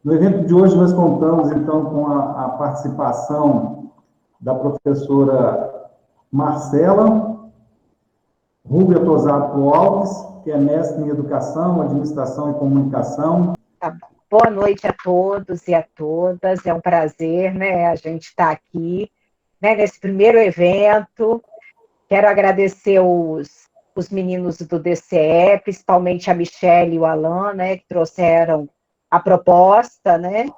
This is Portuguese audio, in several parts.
No evento de hoje, nós contamos, então, com a participação da professora Marcela Rúbia Tosato Alves, que é mestre em Educação, Administração e Comunicação. Tá bom. Boa noite a todos e a todas. É um prazer, né, a gente estar aqui, né, nesse primeiro evento. Quero agradecer os meninos do DCE, principalmente a Michelle e o Alan, né, que trouxeram a proposta, né,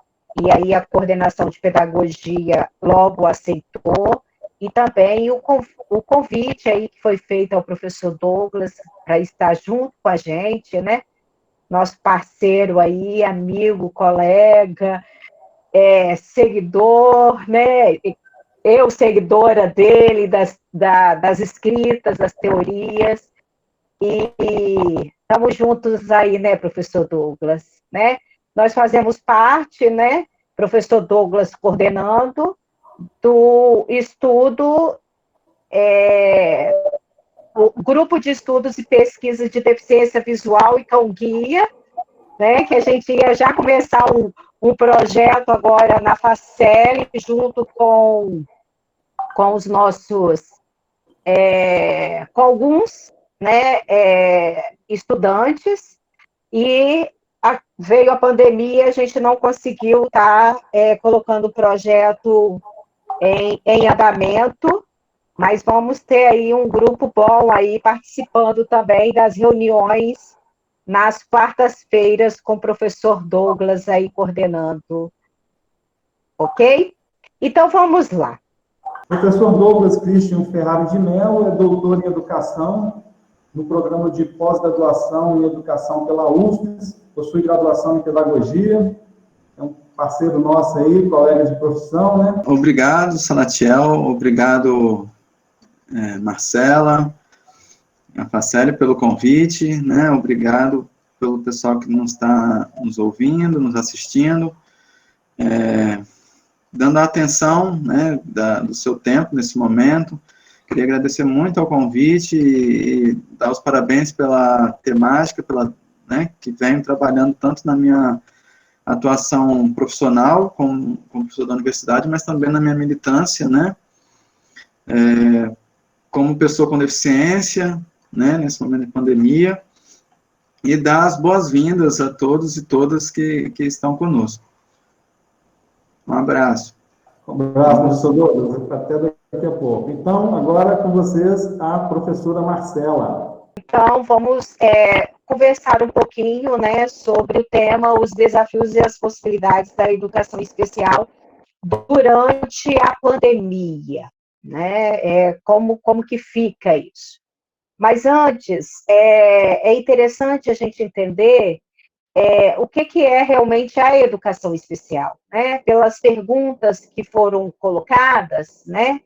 e aí a coordenação de pedagogia logo aceitou, e também o convite aí que foi feito ao professor Douglas para estar junto com a gente, né, nosso parceiro aí, amigo, colega, seguidor, né? Eu, seguidora dele, das escritas, das teorias, e estamos juntos aí, né, professor Douglas, né? Nós fazemos parte, né, professor Douglas coordenando, do estudo, o Grupo de Estudos e Pesquisas de Deficiência Visual e Cão-Guia, né, que a gente ia já começar um projeto agora na Facel, junto com os nossos, com alguns, né, estudantes, e veio a pandemia, a gente não conseguiu estar colocando o projeto em andamento, mas vamos ter aí um grupo bom aí participando também das reuniões nas quartas-feiras com o professor Douglas aí coordenando, ok? Então vamos lá. Professor Douglas Christian Ferrari de Mello é doutor em Educação no programa de pós-graduação em Educação pela UFES, possui graduação em Pedagogia, é um parceiro nosso aí, colega de profissão, né? Obrigado, Salatiel, obrigado, Marcela, a Faceli, pelo convite, né? Obrigado pelo pessoal que nos está nos ouvindo, nos assistindo, dando a atenção, né, do seu tempo nesse momento. Queria agradecer muito ao convite e dar os parabéns pela temática, né, que venho trabalhando tanto na minha atuação profissional como professor da universidade, mas também na minha militância, né, como pessoa com deficiência, né, nesse momento de pandemia, e dar as boas-vindas a todos e todas que estão conosco. Um abraço. Um abraço, professor Douglas, até daqui a pouco. Então, agora com vocês, a professora Marcela. Então, vamos conversar um pouquinho, né, sobre o tema, os desafios e as possibilidades da educação especial durante a pandemia, né, como que fica isso. Mas antes, é interessante a gente entender o que é realmente a educação especial, né? Pelas perguntas que foram colocadas, né?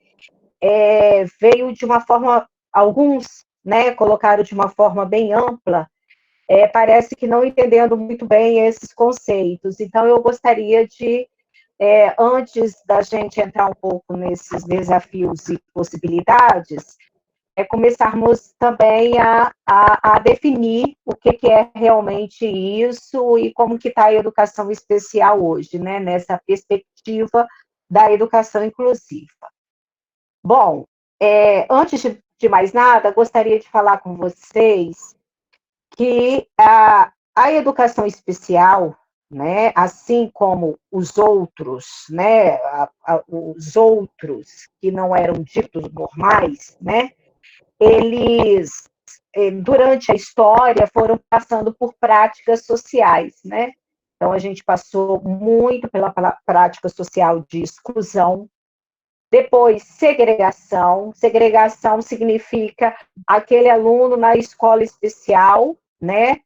Veio de uma forma, alguns, né, colocaram de uma forma bem ampla, parece que não entendendo muito bem esses conceitos. Então, eu gostaria de, antes da gente entrar um pouco nesses desafios e possibilidades, começarmos também a definir o que é realmente isso e como que está a educação especial hoje, né, nessa perspectiva da educação inclusiva. Bom, antes de mais nada, gostaria de falar com vocês que a educação especial, né, assim como os outros, né, os outros que não eram ditos normais, né, eles, durante a história, foram passando por práticas sociais, né? Então, a gente passou muito pela prática social de exclusão, depois segregação. Segregação significa aquele aluno na escola especial, né?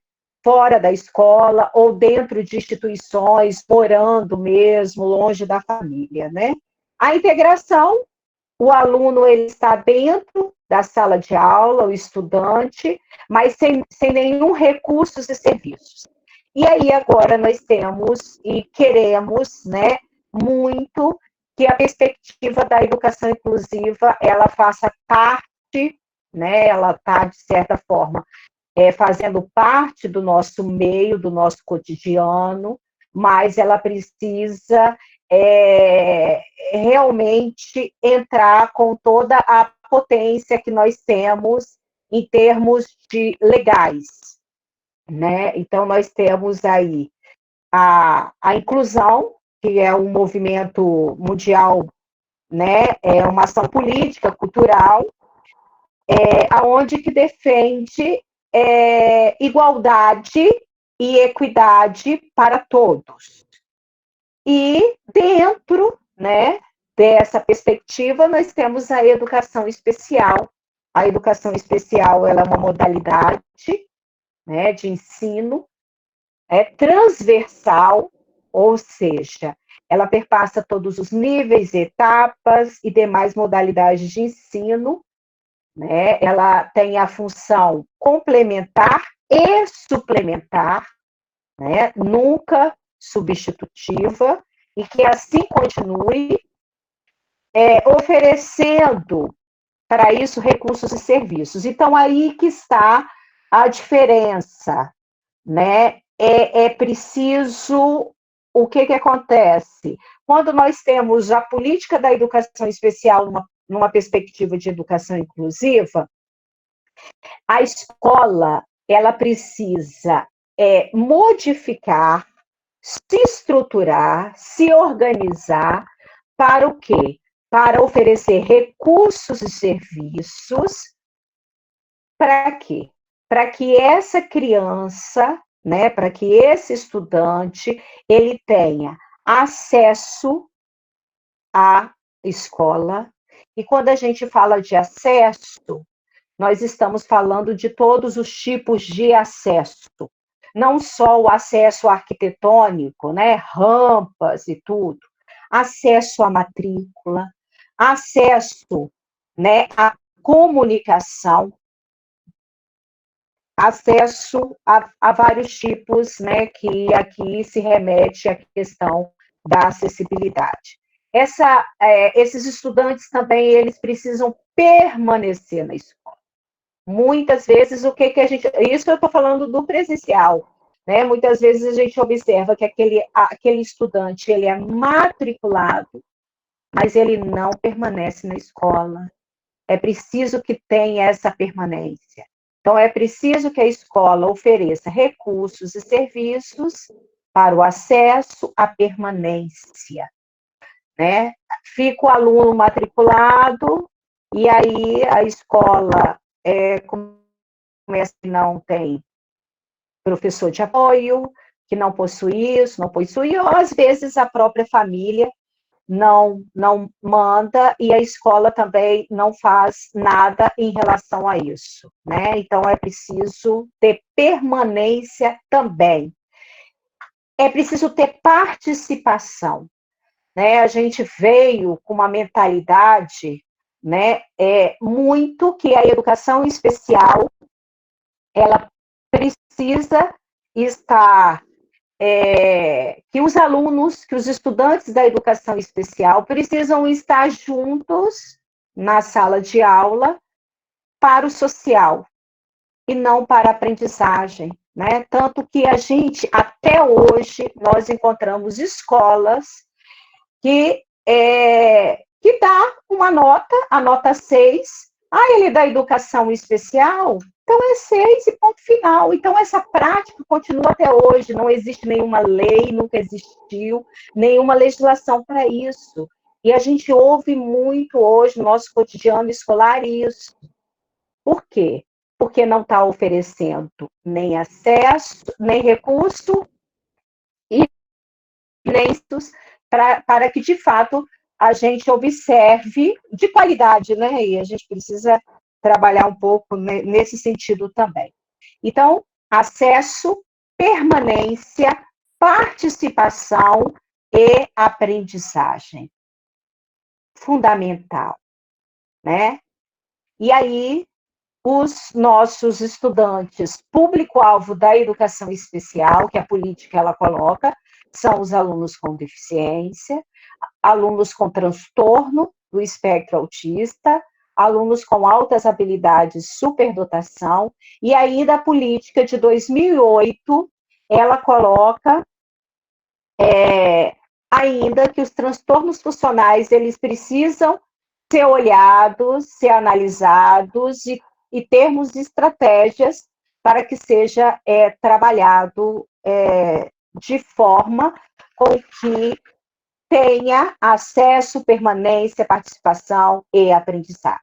Fora da escola ou dentro de instituições, morando mesmo, longe da família, né? A integração, o aluno ele está dentro da sala de aula, o estudante, mas sem nenhum recurso e serviços. E aí agora nós temos e queremos, né, muito que a perspectiva da educação inclusiva ela faça parte, né, ela está, de certa forma, fazendo parte do nosso meio, do nosso cotidiano, mas ela precisa realmente entrar com toda a potência que nós temos em termos de legais, né? Então, nós temos aí a inclusão, que é um movimento mundial, né? É uma ação política, cultural, aonde que defende igualdade e equidade para todos. E dentro, né, dessa perspectiva, nós temos a educação especial. A educação especial, ela é uma modalidade, né, de ensino transversal, ou seja, ela perpassa todos os níveis, etapas e demais modalidades de ensino, né? Ela tem a função complementar e suplementar, né? Nunca substitutiva, e que assim continue, oferecendo para isso recursos e serviços. Então, aí que está a diferença, né? É preciso, o que acontece? Quando nós temos a política da educação especial numa perspectiva de educação inclusiva, a escola, ela precisa modificar, se estruturar, se organizar para o quê? Para oferecer recursos e serviços. Para quê? Para que essa criança, né, para que esse estudante, ele tenha acesso à escola. E quando a gente fala de acesso, nós estamos falando de todos os tipos de acesso. Não só o acesso arquitetônico, né, rampas e tudo. Acesso à matrícula, acesso, né, à comunicação, acesso a vários tipos, né, que aqui se remete à questão da acessibilidade. Esses estudantes também, eles precisam permanecer na escola. Muitas vezes, o que a gente... Isso eu estou falando do presencial, né? Muitas vezes a gente observa que aquele estudante, ele é matriculado, mas ele não permanece na escola. É preciso que tenha essa permanência. Então, é preciso que a escola ofereça recursos e serviços para o acesso à permanência, né? Fica o aluno matriculado, e aí a escola começa que não tem professor de apoio, que não possui isso, não possui, ou às vezes a própria família não manda, e a escola também não faz nada em relação a isso, né? Então, é preciso ter permanência também. É preciso ter participação, né? A gente veio com uma mentalidade, né, muito que a educação especial, ela precisa estar... que os alunos, que os estudantes da educação especial precisam estar juntos na sala de aula para o social e não para a aprendizagem, né? Tanto que a gente, até hoje, nós encontramos escolas que dá uma nota, a nota 6, ele é da educação especial, então é 6 e ponto final. Então, essa prática continua até hoje, não existe nenhuma lei, nunca existiu nenhuma legislação para isso. E a gente ouve muito hoje no nosso cotidiano escolar isso. Por quê? Porque não está oferecendo nem acesso, nem recurso, e nem para que, de fato, a gente observe de qualidade, né? E a gente precisa trabalhar um pouco nesse sentido também. Então, acesso, permanência, participação e aprendizagem. Fundamental, né? E aí, os nossos estudantes, público-alvo da educação especial, que a política ela coloca, são os alunos com deficiência, alunos com transtorno do espectro autista, alunos com altas habilidades, superdotação, e aí da política de 2008, ela coloca ainda que os transtornos funcionais, eles precisam ser olhados, ser analisados e termos estratégias para que seja trabalhado de forma com que tenha acesso, permanência, participação e aprendizagem.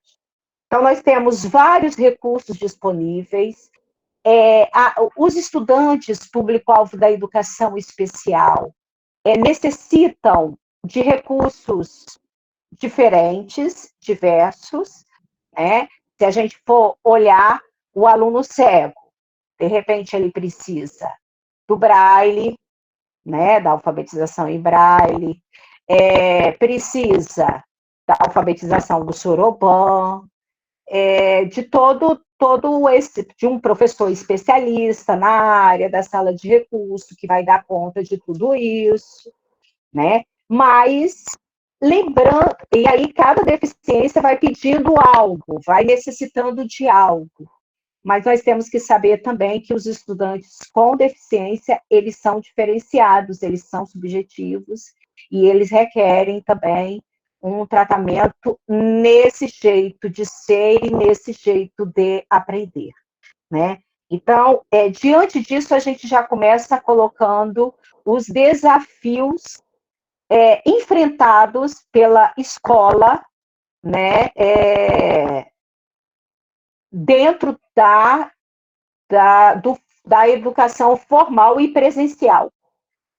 Então, nós temos vários recursos disponíveis. Os estudantes, público-alvo da educação especial, necessitam de recursos diferentes, diversos, né? Se a gente for olhar o aluno cego, de repente ele precisa do braille, né? Da alfabetização em braille, precisa da alfabetização do soroban, de de um professor especialista na área da sala de recurso, que vai dar conta de tudo isso, né? Mas, lembrando, e aí cada deficiência vai pedindo algo, vai necessitando de algo. Mas nós temos que saber também que os estudantes com deficiência, eles são diferenciados, eles são subjetivos, e eles requerem também um tratamento nesse jeito de ser e nesse jeito de aprender, né? Então, diante disso, a gente já começa colocando os desafios enfrentados pela escola, né? Dentro da educação formal e presencial.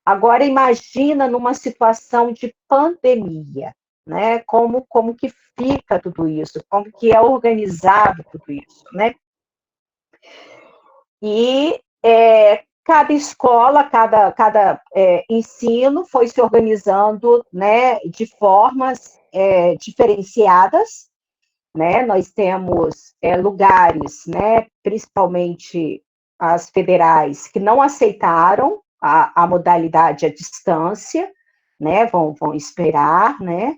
Agora, imagina numa situação de pandemia, né? Como que fica tudo isso? Como que é organizado tudo isso, né? E cada escola, cada ensino foi se organizando, né, de formas diferenciadas, né? Nós temos lugares, né, principalmente as federais, que não aceitaram a modalidade à distância, né? Vão esperar, né?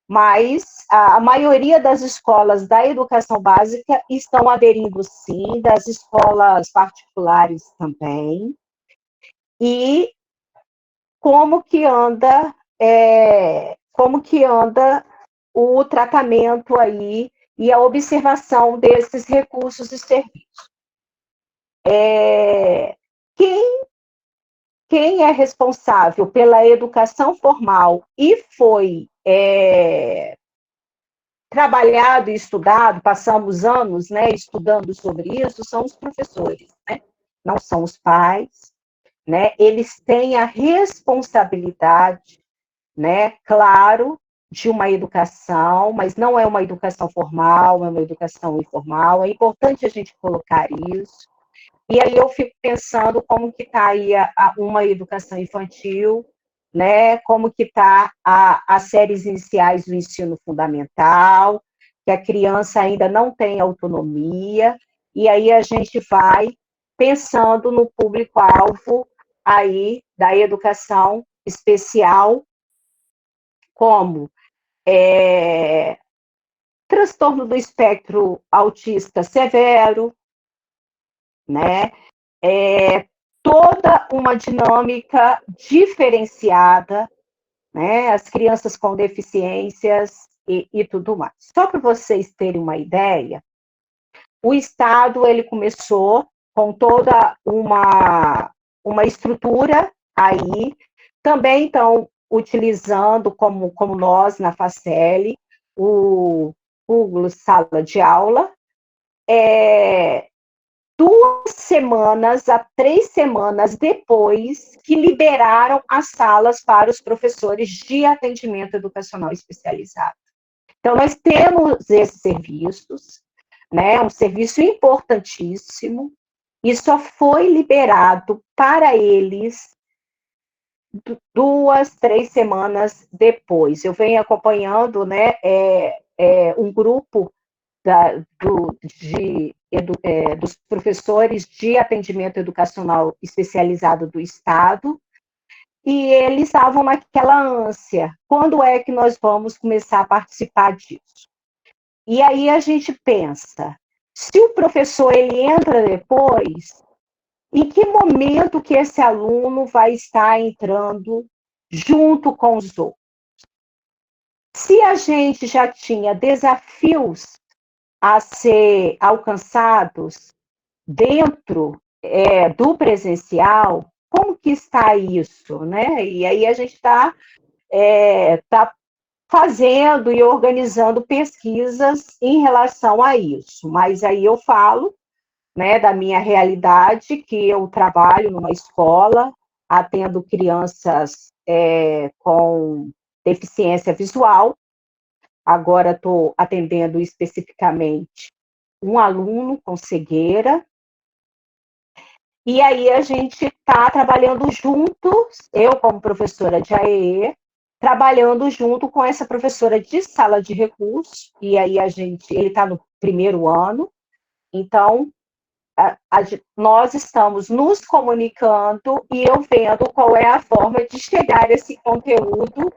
Mas a maioria das escolas da educação básica estão aderindo, sim, das escolas particulares também. E como que anda o tratamento aí e a observação desses recursos e serviços. Quem é responsável pela educação formal e foi trabalhado e estudado, passamos anos, né, estudando sobre isso, são os professores, né? Não são os pais, né? Eles têm a responsabilidade, né, claro, de uma educação, mas não é uma educação formal, é uma educação informal. É importante a gente colocar isso. E aí eu fico pensando como que está aí uma educação infantil, né? Como que está as séries iniciais do ensino fundamental, que a criança ainda não tem autonomia, e aí a gente vai pensando no público-alvo aí da educação especial, como transtorno do espectro autista severo, né? Toda uma dinâmica diferenciada, né? As crianças com deficiências e tudo mais. Só para vocês terem uma ideia, o Estado ele começou com toda uma estrutura aí, também estão utilizando, como nós na Faceli, o Google Sala de Aula, 2 semanas a 3 semanas depois que liberaram as salas para os professores de atendimento educacional especializado. Então, nós temos esses serviços, né, um serviço importantíssimo, e só foi liberado para eles 2, 3 semanas depois. Eu venho acompanhando, né, um grupo dos professores de atendimento educacional especializado do Estado, e eles estavam naquela ânsia, quando é que nós vamos começar a participar disso? E aí a gente pensa, se o professor ele entra depois, em que momento que esse aluno vai estar entrando junto com os outros. Se a gente já tinha desafios a ser alcançados dentro do presencial, como que está isso, né? E aí a gente está fazendo e organizando pesquisas em relação a isso. Mas aí eu falo, né, da minha realidade, que eu trabalho numa escola, atendo crianças com deficiência visual. Agora estou atendendo especificamente um aluno com cegueira. E aí a gente está trabalhando juntos, eu como professora de AEE, trabalhando junto com essa professora de sala de recursos, e aí ele está no primeiro ano, então nós estamos nos comunicando e eu vendo qual é a forma de chegar esse conteúdo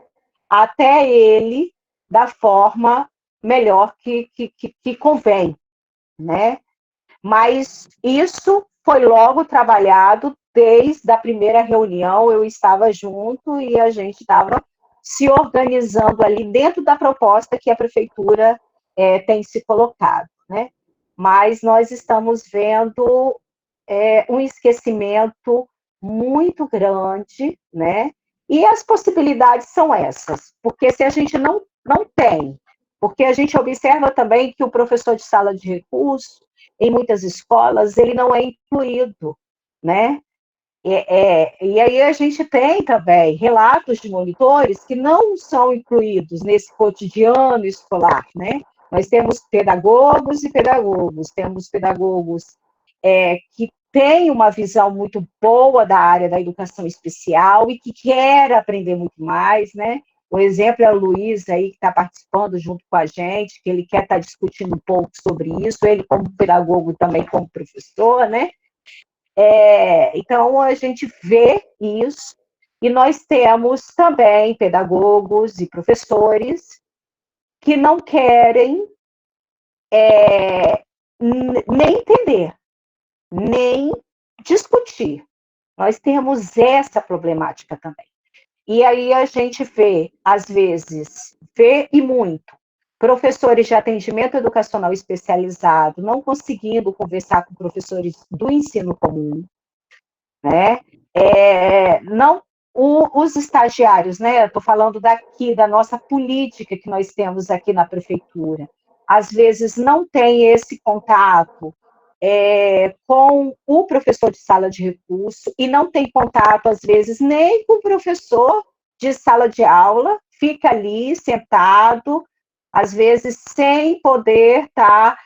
até ele da forma melhor que convém, né? Mas isso foi logo trabalhado desde a primeira reunião, eu estava junto e a gente estava se organizando ali dentro da proposta que a prefeitura tem se colocado, né? Mas nós estamos vendo um esquecimento muito grande, né? E as possibilidades são essas, porque se a gente não tem, porque a gente observa também que o professor de sala de recursos, em muitas escolas, ele não é incluído, né? E aí a gente tem também relatos de monitores que não são incluídos nesse cotidiano escolar, né? Nós temos pedagogos e pedagogos, temos pedagogos que têm uma visão muito boa da área da educação especial e que quer aprender muito mais, né? O exemplo é o Luiz aí, que está participando junto com a gente, que ele quer estar discutindo um pouco sobre isso, ele como pedagogo também como professor, né? Então, a gente vê isso, e nós temos também pedagogos e professores que não querem nem entender, nem discutir. Nós temos essa problemática também. E aí a gente vê, às vezes, e muito, professores de atendimento educacional especializado não conseguindo conversar com professores do ensino comum, né? Não, os estagiários, né? Estou falando daqui, da nossa política que nós temos aqui na prefeitura, às vezes não tem esse contato com o professor de sala de recurso e não tem contato, às vezes, nem com o professor de sala de aula, fica ali sentado, às vezes sem poder estar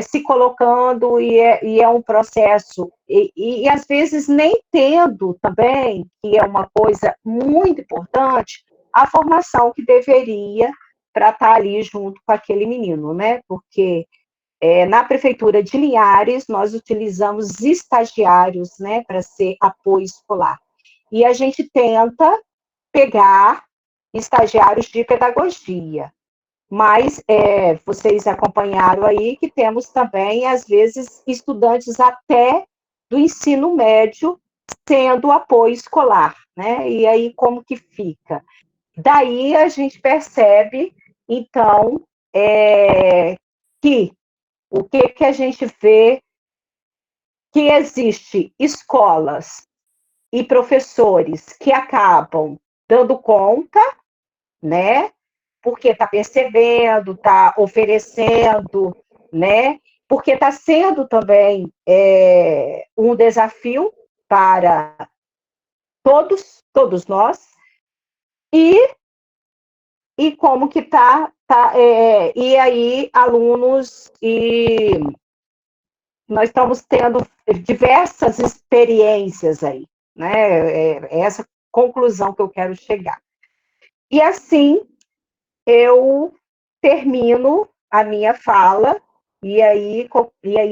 se colocando, e é um processo, e às vezes nem tendo também, que é uma coisa muito importante, a formação que deveria para estar ali junto com aquele menino, né? Porque na Prefeitura de Linhares, nós utilizamos estagiários, né, para ser apoio escolar. E a gente tenta pegar estagiários de pedagogia. Mas vocês acompanharam aí que temos também, às vezes, estudantes até do ensino médio sendo apoio escolar, né? E aí, como que fica? Daí a gente percebe, então, que o que a gente vê que existe escolas e professores que acabam dando conta, né? Porque está percebendo, está oferecendo, né? Porque está sendo também um desafio para todos nós, e como que e aí alunos, e nós estamos tendo diversas experiências aí, né? É essa conclusão que eu quero chegar. E assim, eu termino a minha fala, e aí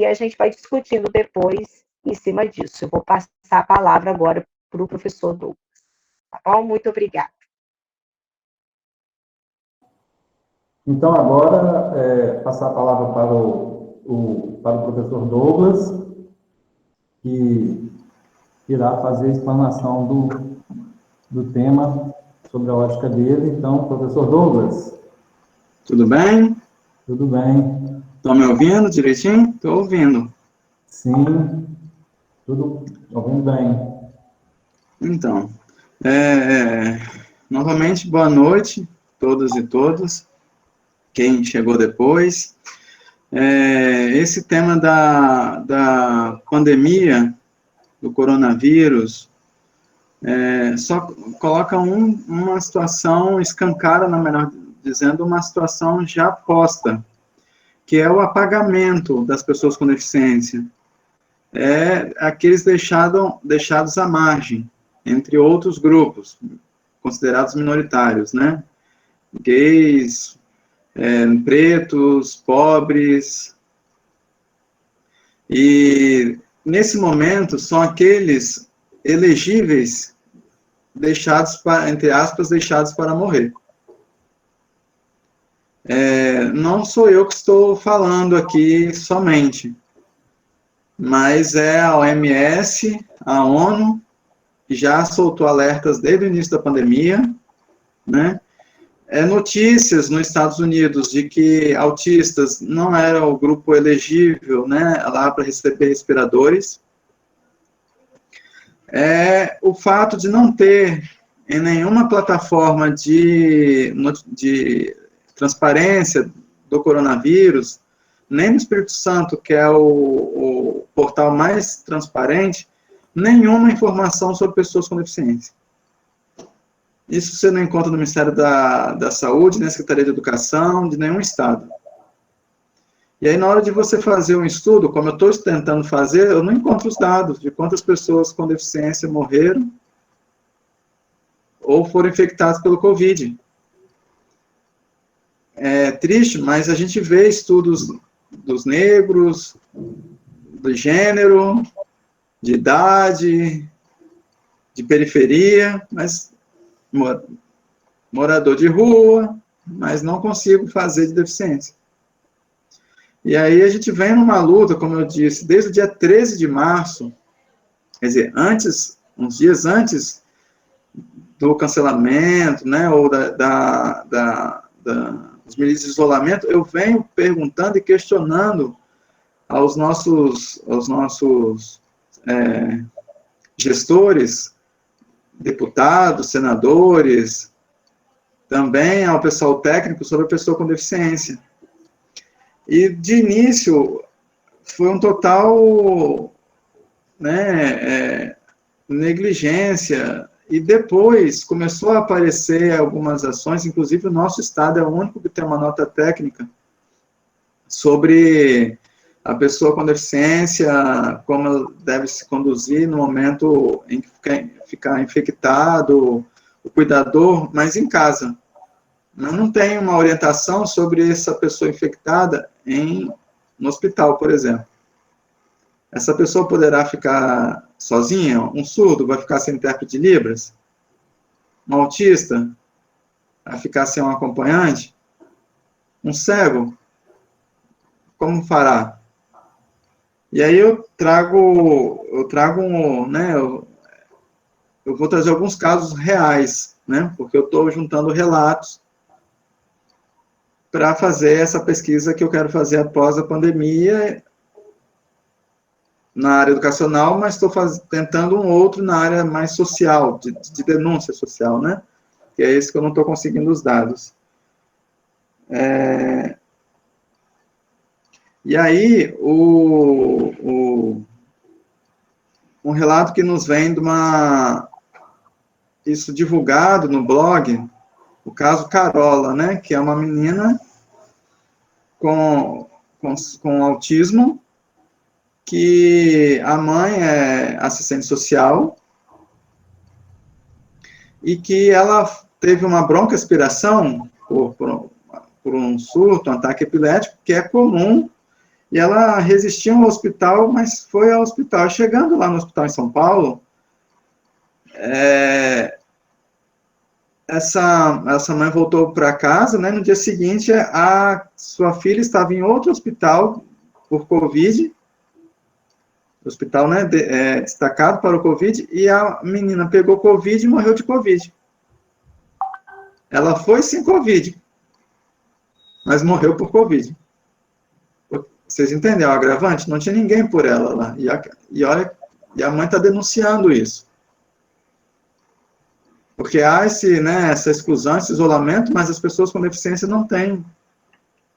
a gente vai discutindo depois em cima disso. Eu vou passar a palavra agora para o professor Douglas. Tá bom? Muito obrigada. Então, agora, passar a palavra para o professor Douglas, que irá fazer a explanação do tema sobre a ótica dele. Então, professor Douglas. Tudo bem? Tudo bem. Estão me ouvindo direitinho? Estou ouvindo. Sim, tudo ouvindo bem. Então, novamente, boa noite, todas e todos, quem chegou depois. Esse tema da pandemia, do coronavírus, só coloca uma situação, escancara, na melhor dizendo, uma situação já posta, que é o apagamento das pessoas com deficiência. Aqueles deixados à margem, entre outros grupos, considerados minoritários, né? Gays, pretos, pobres. E, nesse momento, são aqueles elegíveis deixados, entre aspas, deixados para morrer. Não sou eu que estou falando aqui somente, mas é a OMS, a ONU, que já soltou alertas desde o início da pandemia, né? Notícias nos Estados Unidos de que autistas não eram o grupo elegível, né, lá para receber respiradores. O fato de não ter em nenhuma plataforma de transparência do coronavírus, nem no Espírito Santo, que é o portal mais transparente, nenhuma informação sobre pessoas com deficiência. Isso você não encontra no Ministério da Saúde, nem na Secretaria de Educação, de nenhum estado. E aí, na hora de você fazer um estudo, como eu estou tentando fazer, eu não encontro os dados de quantas pessoas com deficiência morreram ou foram infectadas pelo Covid. É triste, mas a gente vê estudos dos negros, do gênero, de idade, de periferia, mas morador de rua, mas não consigo fazer de deficiência. E aí a gente vem numa luta, como eu disse, desde o dia 13 de março, quer dizer, uns dias antes do cancelamento, né, ou dos medidas de isolamento, eu venho perguntando e questionando aos nossos gestores, deputados, senadores, também ao pessoal técnico sobre a pessoa com deficiência. E, de início, foi um total, né, negligência, e depois começou a aparecer algumas ações, inclusive o nosso estado é o único que tem uma nota técnica sobre a pessoa com deficiência, como deve se conduzir no momento em que ficar infectado, o cuidador, mas em casa. Mas não tem uma orientação sobre essa pessoa infectada no hospital, por exemplo. Essa pessoa poderá ficar sozinha? Um surdo vai ficar sem intérprete de Libras? Um autista vai ficar sem um acompanhante? Um cego? Como fará? E aí eu trago né, eu vou trazer alguns casos reais, né, porque eu estou juntando relatos para fazer essa pesquisa que eu quero fazer após a pandemia na área educacional, mas estou tentando um outro na área mais social, de denúncia social, né, que é esse que eu não estou conseguindo os dados. E aí, um relato que nos vem isso divulgado no blog, o caso Carola, né, que é uma menina com autismo, que a mãe é assistente social, e que ela teve uma broncoaspiração por um surto, um ataque epilético, que é comum, e ela resistiu ao hospital, mas foi ao hospital. Chegando lá no hospital em São Paulo, essa mãe voltou para casa, né? No dia seguinte, a sua filha estava em outro hospital por Covid, hospital, né, destacado para o Covid, e a menina pegou Covid e morreu de Covid. Ela foi sem Covid, mas morreu por Covid. Vocês entendem o agravante? Não tinha ninguém por ela lá. E a mãe está denunciando isso. Porque há essa exclusão, esse isolamento, mas as pessoas com deficiência não têm.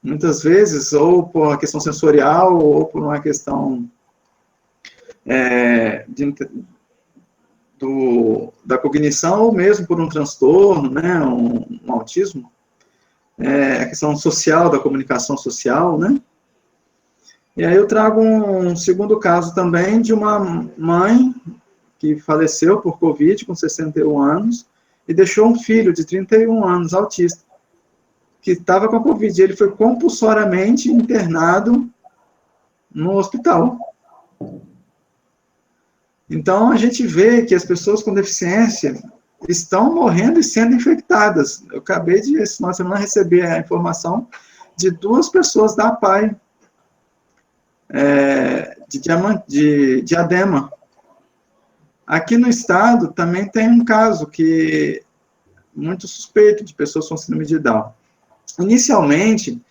Muitas vezes, ou por uma questão sensorial, ou por uma questão da cognição, ou mesmo por um transtorno, né, um autismo, a questão social, da comunicação social, né? E aí eu trago um segundo caso também de uma mãe que faleceu por Covid com 61 anos e deixou um filho de 31 anos, autista, que estava com a Covid. Ele foi compulsoriamente internado no hospital. Então, a gente vê que as pessoas com deficiência estão morrendo e sendo infectadas. Eu acabei de, essa semana, receber a informação de 2 pessoas da APAE, de Diadema. Aqui no estado também tem um caso que muito suspeito de pessoas com síndrome de Down. Inicialmente,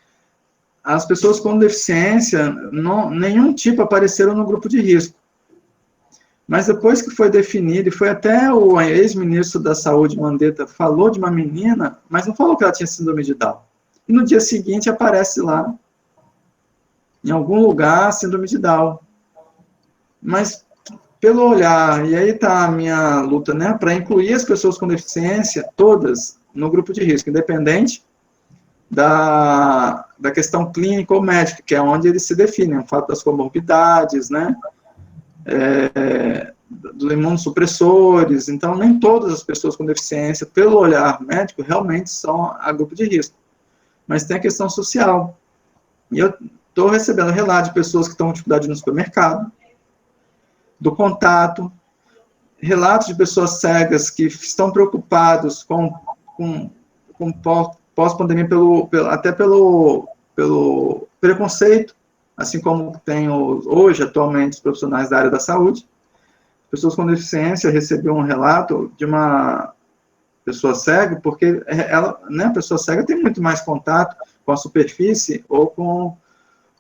as pessoas com deficiência, nenhum tipo apareceram no grupo de risco. Mas depois que foi definido, e foi até o ex-ministro da Saúde, Mandetta, falou de uma menina, mas não falou que ela tinha síndrome de Down. E no dia seguinte aparece lá, em algum lugar, síndrome de Down. Mas, pelo olhar, e aí está a minha luta, né, para incluir as pessoas com deficiência, todas, no grupo de risco, independente da questão clínica ou médica, que é onde eles se definem, o fato das comorbidades, né, dos imunossupressores. Então, nem todas as pessoas com deficiência, pelo olhar médico, realmente são a grupo de risco. Mas tem a questão social. E eu estou recebendo relatos de pessoas que estão com dificuldade no supermercado, do contato, relatos de pessoas cegas que estão preocupados com pós-pandemia, até pelo preconceito, assim como tem hoje, atualmente, os profissionais da área da saúde. Pessoas com deficiência, recebi um relato de uma pessoa cega, porque ela, né, a pessoa cega tem muito mais contato com a superfície ou com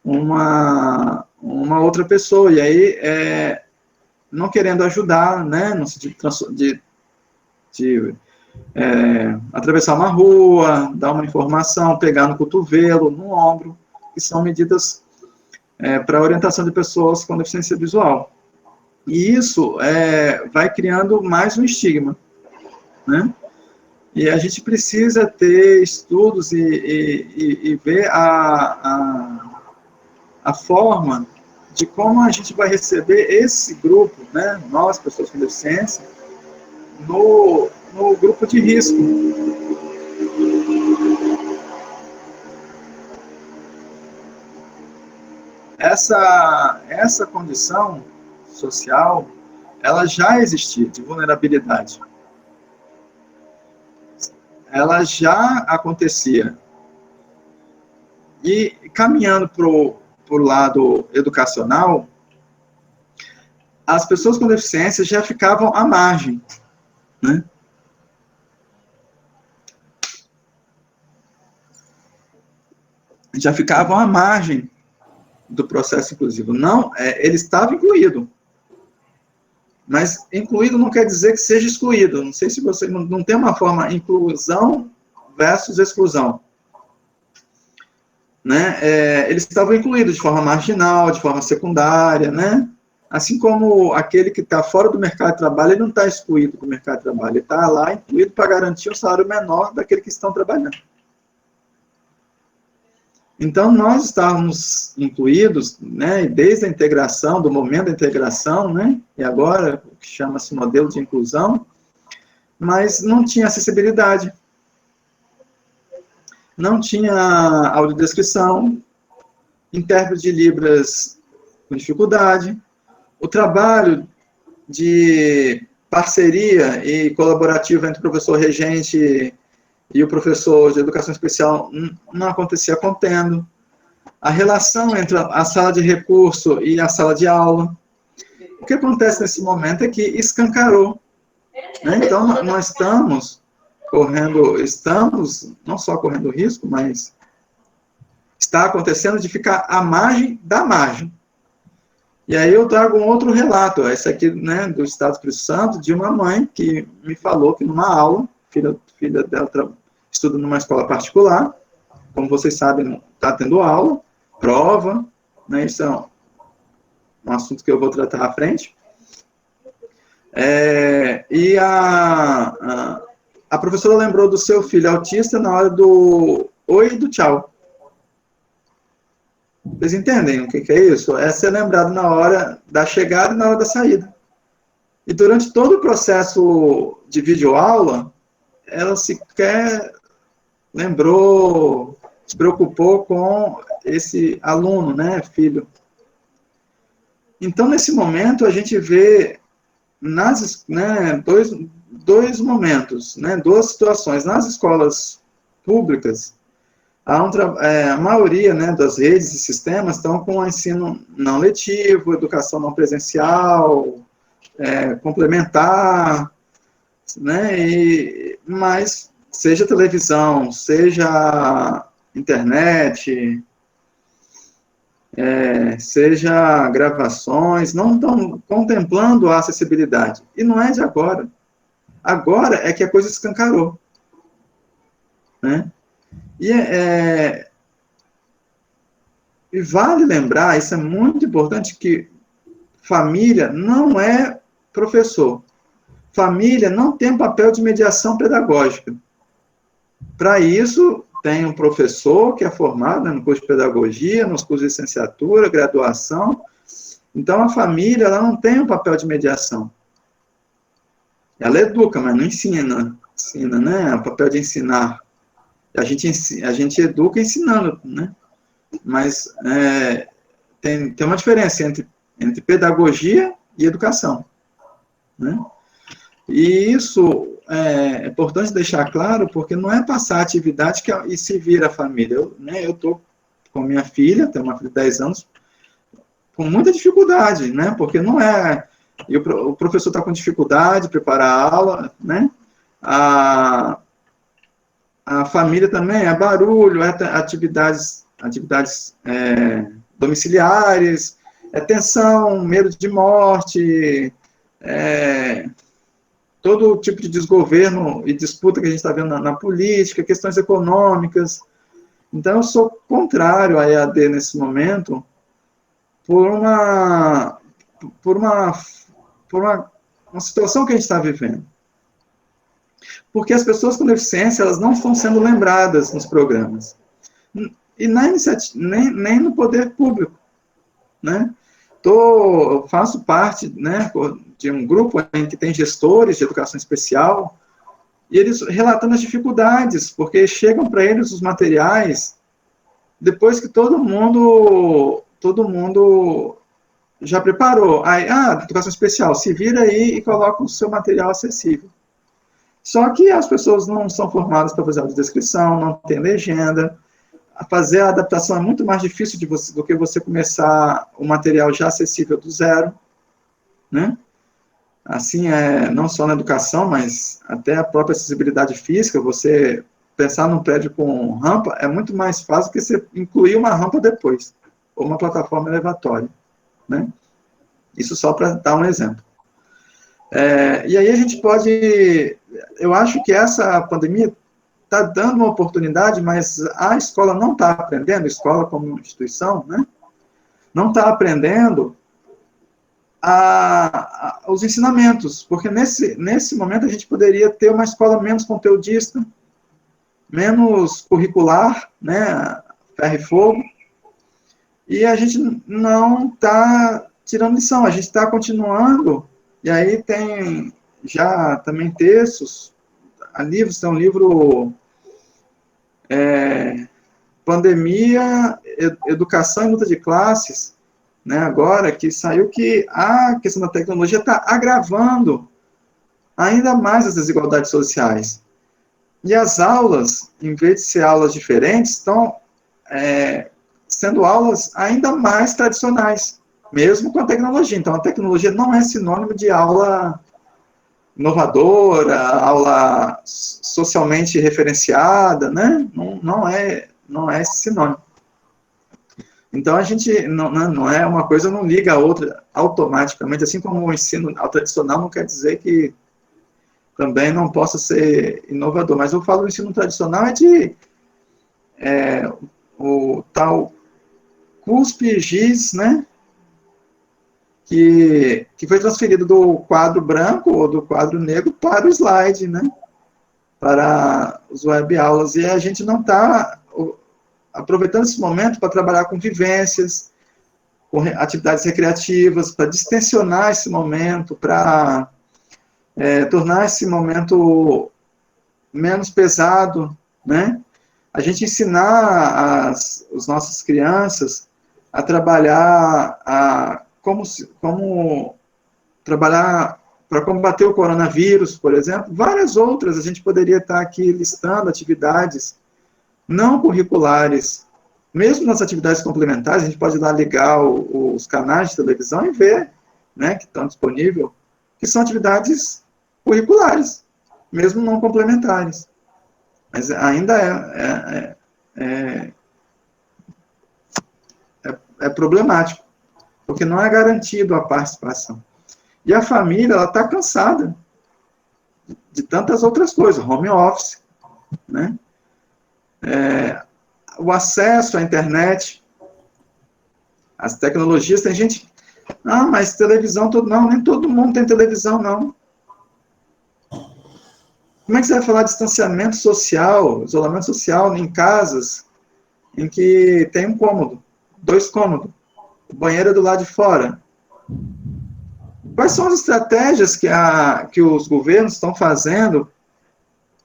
uma outra pessoa, e aí, não querendo ajudar, né, no sentido de atravessar uma rua, dar uma informação, pegar no cotovelo, no ombro, que são medidas para orientação de pessoas com deficiência visual. E isso vai criando mais um estigma, né? E a gente precisa ter estudos e ver a forma de como a gente vai receber esse grupo, né, nós, pessoas com deficiência, no grupo de risco. Essa condição social, ela já existia, de vulnerabilidade. Ela já acontecia. E caminhando para o lado educacional, as pessoas com deficiência já ficavam à margem, né? Já ficavam à margem do processo inclusivo. Não, ele estava incluído. Mas incluído não quer dizer que seja excluído. Não sei se você... Não tem uma forma inclusão versus exclusão. Né? Eles estavam incluídos de forma marginal, de forma secundária, né? Assim como aquele que está fora do mercado de trabalho, ele não está excluído do mercado de trabalho, ele está lá incluído para garantir um salário menor daquele que estão trabalhando. Então, nós estávamos incluídos, né, desde a integração, do momento da integração, né, e agora, o que chama-se modelo de inclusão, mas não tinha acessibilidade. Não tinha audiodescrição, intérprete de Libras com dificuldade. O trabalho de parceria e colaborativa entre o professor regente e o professor de educação especial não acontecia contendo. A relação entre a sala de recurso e a sala de aula. O que acontece nesse momento é que escancarou. Né? Então, nós estamos estamos não só correndo risco, mas está acontecendo de ficar à margem da margem. E aí eu trago um outro relato, esse aqui, né, do Estado do Espírito Santo, de uma mãe que me falou que numa aula, filha dela estuda numa escola particular, como vocês sabem, está tendo aula, prova, né, isso é um assunto que eu vou tratar à frente. E a professora lembrou do seu filho autista na hora do oi e do tchau. Vocês entendem o que é isso? É ser lembrado na hora da chegada e na hora da saída. E durante todo o processo de videoaula, ela sequer lembrou, se preocupou com esse aluno, né, filho. Então, nesse momento, a gente vê dois momentos, né, duas situações. Nas escolas públicas, a maioria, né, das redes e sistemas estão com o ensino não letivo, educação não presencial, complementar, né, mas seja televisão, seja internet, seja gravações, não estão contemplando a acessibilidade. E não é de agora. Agora é que a coisa escancarou, né? E vale lembrar, isso é muito importante, que família não é professor. Família não tem papel de mediação pedagógica. Para isso, tem um professor que é formado, né, no curso de pedagogia, nos cursos de licenciatura, graduação. Então, a família ela não tem um papel de mediação. Ela educa, mas não ensina. Ensina, né? O papel de ensinar. A gente educa ensinando, né? Mas tem uma diferença entre pedagogia e educação, né? E isso é importante deixar claro, porque não é passar a atividade e se vira a família. Eu estou com minha filha, tenho uma filha de 10 anos, com muita dificuldade, né? Porque não é... E o professor está com dificuldade de preparar a aula, né? A família também é barulho, atividades domiciliares, tensão, medo de morte, todo tipo de desgoverno e disputa que a gente está vendo na política, questões econômicas. Então, eu sou contrário à EAD nesse momento por uma situação que a gente está vivendo. Porque as pessoas com deficiência, elas não estão sendo lembradas nos programas. E nem no poder público, né? Eu faço parte, né, de um grupo em que tem gestores de educação especial, e eles relatando as dificuldades, porque chegam para eles os materiais depois que todo mundo já preparou. Aí, educação especial, se vira aí e coloca o seu material acessível. Só que as pessoas não são formadas para fazer audiodescrição, não tem legenda. Fazer a adaptação é muito mais difícil do que você começar o material já acessível do zero, né? Assim, não só na educação, mas até a própria acessibilidade física, você pensar num prédio com rampa é muito mais fácil do que você incluir uma rampa depois, ou uma plataforma elevatória, né? Isso só para dar um exemplo. E aí a gente pode... Eu acho que essa pandemia está dando uma oportunidade, mas a escola não está aprendendo, a escola como instituição, né? Não está aprendendo os ensinamentos, porque nesse momento a gente poderia ter uma escola menos conteudista, menos curricular, né? Ferro e fogo, e a gente não está tirando lição, a gente está continuando, e aí tem já também textos, livros, tem um livro Pandemia, Educação e Luta de Classes, né, agora, que saiu que a questão da tecnologia está agravando ainda mais as desigualdades sociais. E as aulas, em vez de ser aulas diferentes, estão sendo aulas ainda mais tradicionais, mesmo com a tecnologia. Então, a tecnologia não é sinônimo de aula inovadora, aula socialmente referenciada, né? Não é esse sinônimo. Então, a gente, não é uma coisa, não liga a outra automaticamente, assim como o ensino tradicional não quer dizer que também não possa ser inovador, mas eu falo do ensino tradicional o tal CUSP-GIS, né, que foi transferido do quadro branco ou do quadro negro para o slide, né, para as web aulas, e a gente não está aproveitando esse momento para trabalhar com vivências, com atividades recreativas, para distensionar esse momento, para tornar esse momento menos pesado, né? A gente ensinar as nossas crianças a trabalhar, como trabalhar para combater o coronavírus, por exemplo, várias outras, a gente poderia estar aqui listando atividades não curriculares, mesmo nas atividades complementares, a gente pode lá ligar os canais de televisão e ver, né, que estão disponíveis, que são atividades curriculares, mesmo não complementares. Mas ainda é problemático, porque não é garantido a participação. E a família, ela está cansada de tantas outras coisas, home office, né? O acesso à internet, as tecnologias, tem gente, mas televisão, não, nem todo mundo tem televisão, não. Como é que você vai falar de distanciamento social, isolamento social em casas em que tem um cômodo, 2 cômodos, o banheiro é do lado de fora? Quais são as estratégias que os governos estão fazendo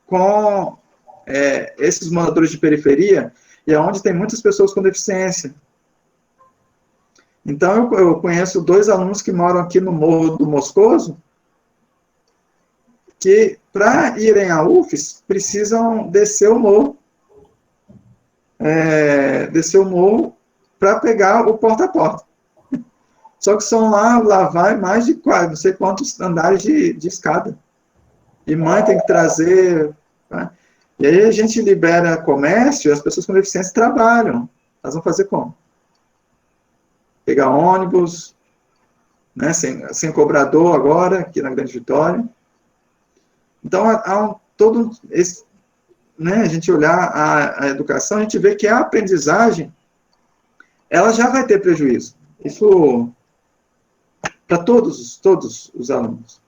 com esses moradores de periferia e onde tem muitas pessoas com deficiência? Então, eu conheço 2 alunos que moram aqui no Morro do Moscoso, que, para irem à UFES, precisam descer o morro, para pegar o porta-a-porta. Só que são lá vai mais de não sei quantos andares de escada. E mãe tem que trazer. Tá? E aí a gente libera comércio e as pessoas com deficiência trabalham. Elas vão fazer como? Pegar ônibus, né, sem cobrador agora, aqui na Grande Vitória. Então, há todo esse, né, a gente olhar a educação, a gente vê que a aprendizagem, ela já vai ter prejuízo. Isso para todos os alunos.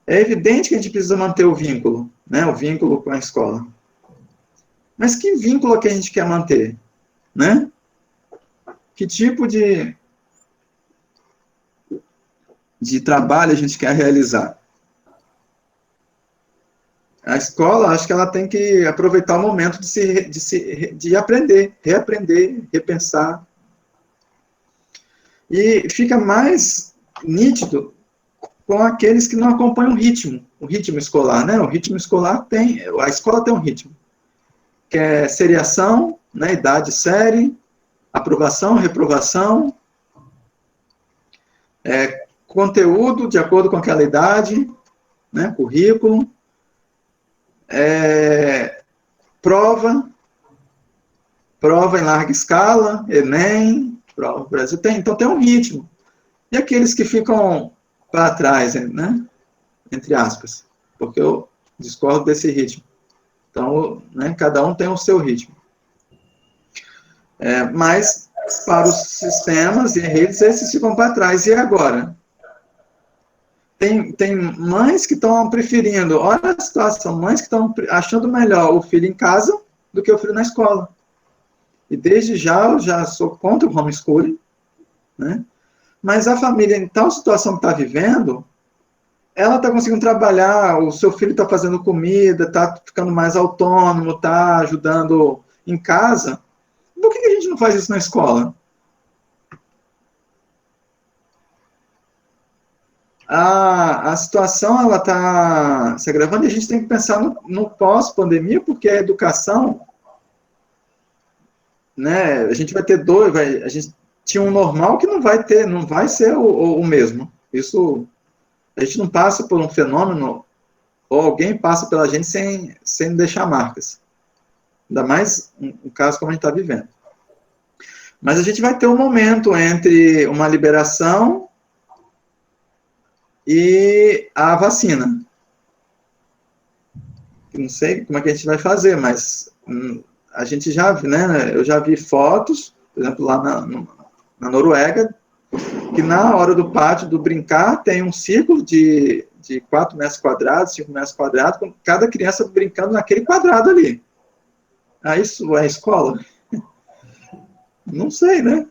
É evidente que a gente precisa manter o vínculo, né, o vínculo com a escola. Mas que vínculo que a gente quer manter? Né? Que tipo de trabalho a gente quer realizar? A escola, acho que ela tem que aproveitar o momento de aprender, reaprender, repensar. E fica mais nítido com aqueles que não acompanham o ritmo escolar, né? O ritmo escolar a escola tem um ritmo, que é seriação, né? Idade, série, aprovação, reprovação, conteúdo de acordo com aquela idade, né? Currículo, prova em larga escala, Enem, prova do Brasil, então tem um ritmo. E aqueles que ficam para trás, né? Entre aspas, porque eu discordo desse ritmo. Então, né, cada um tem o seu ritmo. Mas, para os sistemas e redes, esses ficam para trás. E agora? Tem mães que estão preferindo, olha a situação, mães que estão achando melhor o filho em casa do que o filho na escola. E desde já, eu já sou contra o homeschooling, né? Mas a família, em tal situação que está vivendo, ela está conseguindo trabalhar, o seu filho está fazendo comida, está ficando mais autônomo, está ajudando em casa. Por que a gente não faz isso na escola? A situação ela está se agravando e a gente tem que pensar no pós-pandemia, porque a educação, né, a gente vai ter a gente tinha um normal que não vai ser o mesmo. Isso A gente não passa por um fenômeno, ou alguém passa pela gente sem deixar marcas. Ainda mais um caso como a gente está vivendo. Mas a gente vai ter um momento entre uma liberação e a vacina. Não sei como é que a gente vai fazer, mas a gente já, né, eu já vi fotos, por exemplo, lá na Noruega, que na hora do pátio, do brincar, tem um círculo de 4 metros quadrados, 5 metros quadrados, com cada criança brincando naquele quadrado ali. Isso é escola? Não sei, né?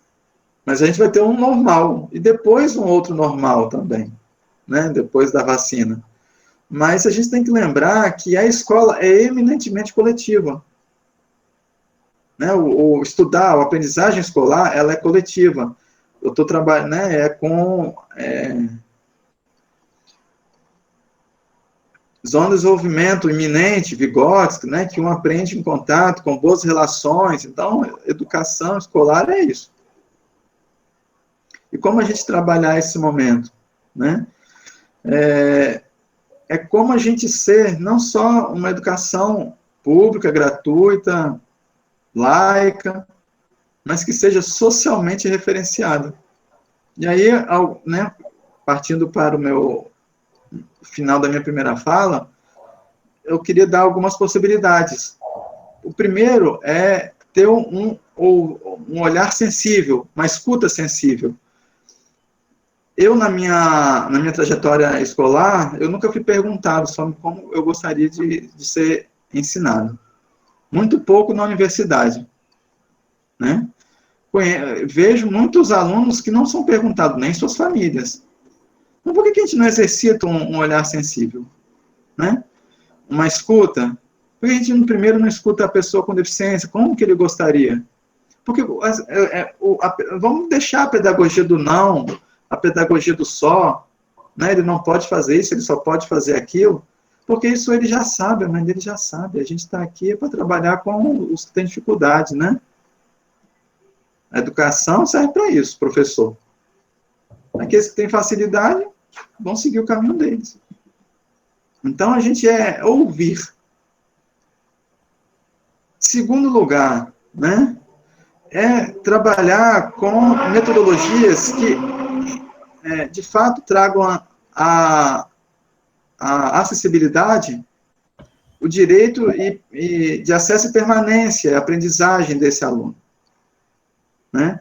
Mas a gente vai ter um normal, e depois um outro normal também, né? Depois da vacina. Mas a gente tem que lembrar que a escola é eminentemente coletiva. Né? O estudar, a aprendizagem escolar, ela é coletiva. Eu estou trabalhando, né, com zona de desenvolvimento iminente, Vygotsky, né, que um aprende em contato com boas relações. Então, educação escolar é isso. E como a gente trabalhar esse momento? Né? É como a gente ser não só uma educação pública, gratuita, laica, mas que seja socialmente referenciada. E aí, né, partindo para o final da minha primeira fala, eu queria dar algumas possibilidades. O primeiro é ter um olhar sensível, uma escuta sensível. Eu, na minha trajetória escolar, eu nunca fui perguntado sobre como eu gostaria de ser ensinado. Muito pouco na universidade. Né? Vejo muitos alunos que não são perguntados, nem suas famílias. Então, por que a gente não exercita um olhar sensível? Né? Uma escuta? Por que a gente, primeiro, não escuta a pessoa com deficiência? Como que ele gostaria? Porque vamos deixar a pedagogia do não, a pedagogia do só, né? Ele não pode fazer isso, ele só pode fazer aquilo, porque isso ele já sabe, a mãe dele já sabe. A gente está aqui para trabalhar com os que têm dificuldade, né? A educação serve para isso, professor. Aqueles que têm facilidade vão seguir o caminho deles. Então, a gente ouvir. Segundo lugar, né, é trabalhar com metodologias que, de fato, tragam a acessibilidade, o direito de acesso e permanência, a aprendizagem desse aluno. Né?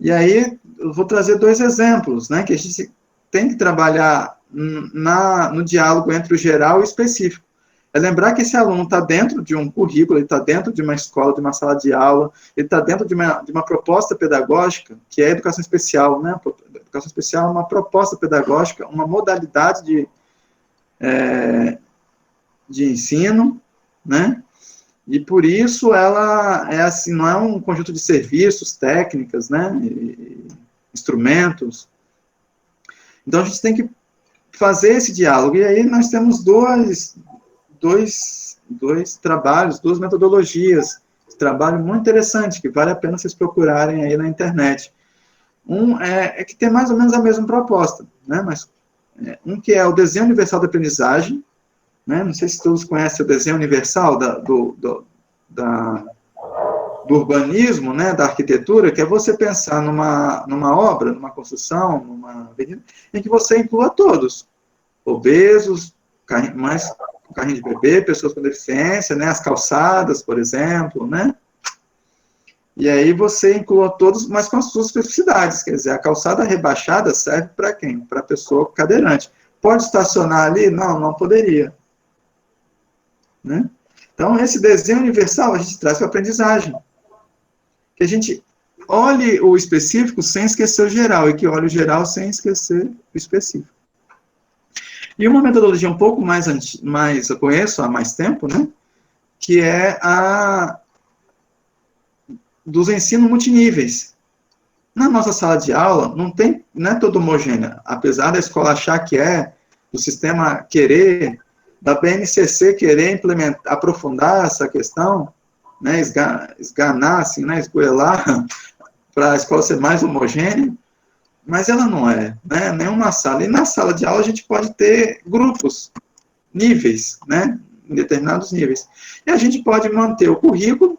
E aí, eu vou trazer 2 exemplos, né, que a gente tem que trabalhar no diálogo entre o geral e o específico. É lembrar que esse aluno está dentro de um currículo, ele está dentro de uma escola, de uma sala de aula, ele está dentro de uma proposta pedagógica, que é a educação especial, né? A educação especial é uma proposta pedagógica, uma modalidade de ensino, né? E por isso ela é assim, não é um conjunto de serviços, técnicas, né? Instrumentos. Então a gente tem que fazer esse diálogo. E aí nós temos dois trabalhos, 2 metodologias. Esse trabalho muito interessante, que vale a pena vocês procurarem aí na internet. Um é que tem mais ou menos a mesma proposta, né? Mas um que é o desenho universal da aprendizagem, né? Não sei se todos conhecem o desenho universal do urbanismo, né? Da arquitetura, que é você pensar numa obra, numa construção, numa avenida, em que você inclua todos, obesos, carrinho de bebê, pessoas com deficiência, né? As calçadas, por exemplo, né? E aí você inclua todos, mas com as suas especificidades, quer dizer, a calçada rebaixada serve para quem? Para a pessoa cadeirante. Pode estacionar ali? Não, não poderia. Né? Então, esse desenho universal a gente traz para a aprendizagem. Que a gente olhe o específico sem esquecer o geral, e que olhe o geral sem esquecer o específico. E uma metodologia um pouco mais eu conheço há mais tempo, né? Que é a dos ensinos multiníveis. Na nossa sala de aula, não é toda homogênea, apesar da escola achar que do sistema querer, da BNCC querer implementar, aprofundar essa questão, né, esganar, assim, né, esgoelar, para a escola ser mais homogênea, mas ela não é, né? Nenhuma sala. E na sala de aula a gente pode ter grupos, níveis, né? Em determinados níveis. E a gente pode manter o currículo,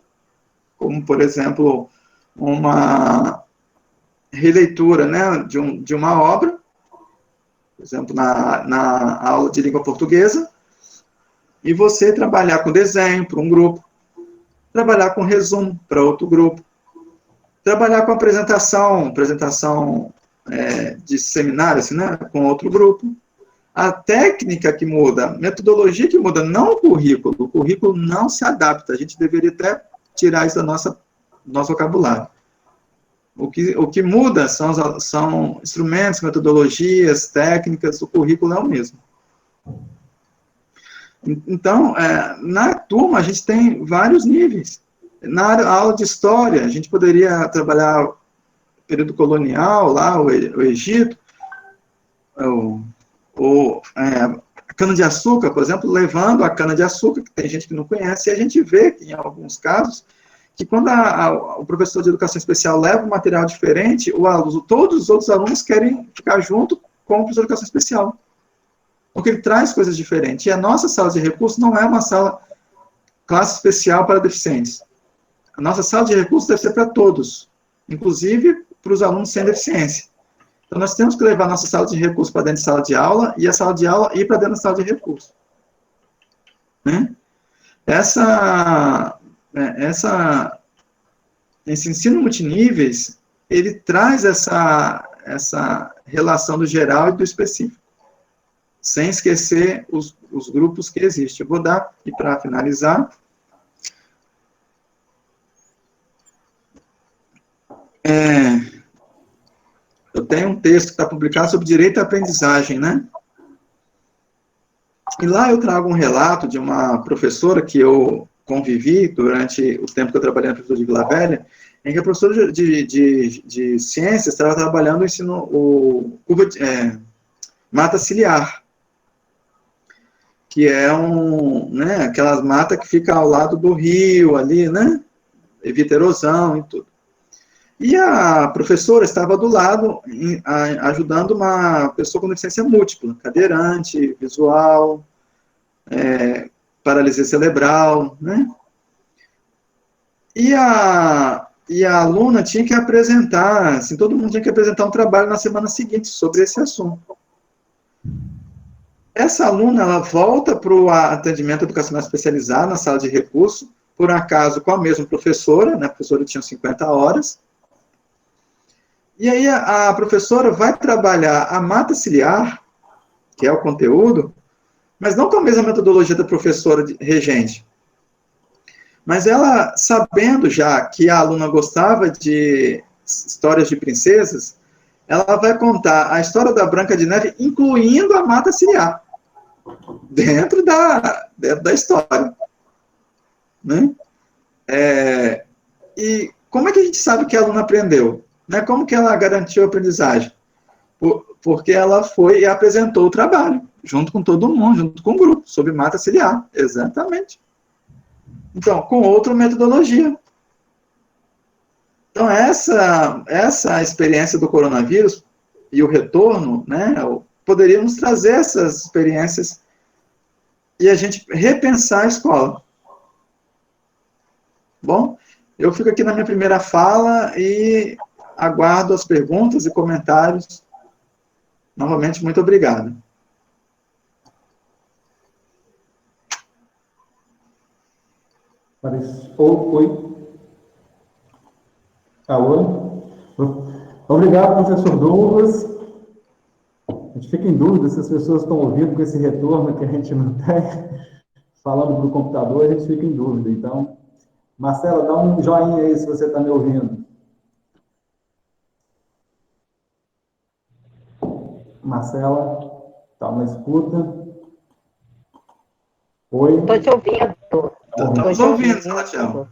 como, por exemplo, uma releitura, né, de uma obra, por exemplo, na aula de língua portuguesa, e você trabalhar com desenho para um grupo, trabalhar com resumo para outro grupo, trabalhar com apresentação de seminário, assim, né, com outro grupo. A técnica que muda, a metodologia que muda, não o currículo não se adapta, a gente deveria até tirar isso do nosso vocabulário. O que muda são instrumentos, metodologias, técnicas, o currículo é o mesmo. Então, na turma, a gente tem vários níveis. Na aula de história, a gente poderia trabalhar o período colonial, lá, o Egito, a cana-de-açúcar, por exemplo, levando a cana-de-açúcar, que tem gente que não conhece, e a gente vê que, em alguns casos, que quando o professor de educação especial leva um material diferente, todos os outros alunos querem ficar junto com o professor de educação especial, porque ele traz coisas diferentes. E a nossa sala de recursos não é uma classe especial para deficientes. A nossa sala de recursos deve ser para todos, inclusive para os alunos sem deficiência. Então, nós temos que levar a nossa sala de recursos para dentro de sala de aula, e a sala de aula ir para dentro da sala de recursos. Né? Esse ensino multiníveis, ele traz essa relação do geral e do específico, sem esquecer os grupos que existem. Eu vou dar, e para finalizar, eu tenho um texto que está publicado sobre direito à aprendizagem, né? E lá eu trago um relato de uma professora que eu convivi durante o tempo que eu trabalhei na Prefeitura de Vila Velha, em que a professora de ciências estava trabalhando mata ciliar, que é aquelas matas que ficam ao lado do rio ali, né? Evita erosão e tudo. E a professora estava do lado, ajudando uma pessoa com deficiência múltipla, cadeirante, visual, paralisia cerebral, né? E a aluna tinha que apresentar, assim, todo mundo tinha que apresentar um trabalho na semana seguinte sobre esse assunto. Essa aluna, ela volta para o atendimento educacional especializado, na sala de recurso, por acaso com a mesma professora, né? A professora tinha 50 horas, e aí a professora vai trabalhar a mata ciliar, que é o conteúdo, mas não com a mesma metodologia da professora regente. Mas ela, sabendo já que a aluna gostava de histórias de princesas, ela vai contar a história da Branca de Neve, incluindo a mata ciliar, dentro da história. Né? E como é que a gente sabe que a aluna aprendeu? Né? Como que ela garantiu a aprendizagem? Porque ela foi e apresentou o trabalho, junto com todo mundo, junto com o grupo, sobre mata ciliar, exatamente. Então, com outra metodologia. Então, essa experiência do coronavírus e o retorno, né, poderíamos trazer essas experiências e a gente repensar a escola. Bom, eu fico aqui na minha primeira fala e aguardo as perguntas e comentários. Novamente, muito obrigado. Oi. Alô? Obrigado, professor Douglas. A gente fica em dúvida se as pessoas estão ouvindo com esse retorno que a gente não tem, falando para o computador, a gente fica em dúvida. Então, Marcela, dá um joinha aí se você está me ouvindo. Marcela, está na escuta? Oi? Estou te ouvindo. Estamos ouvindo, Salatiel.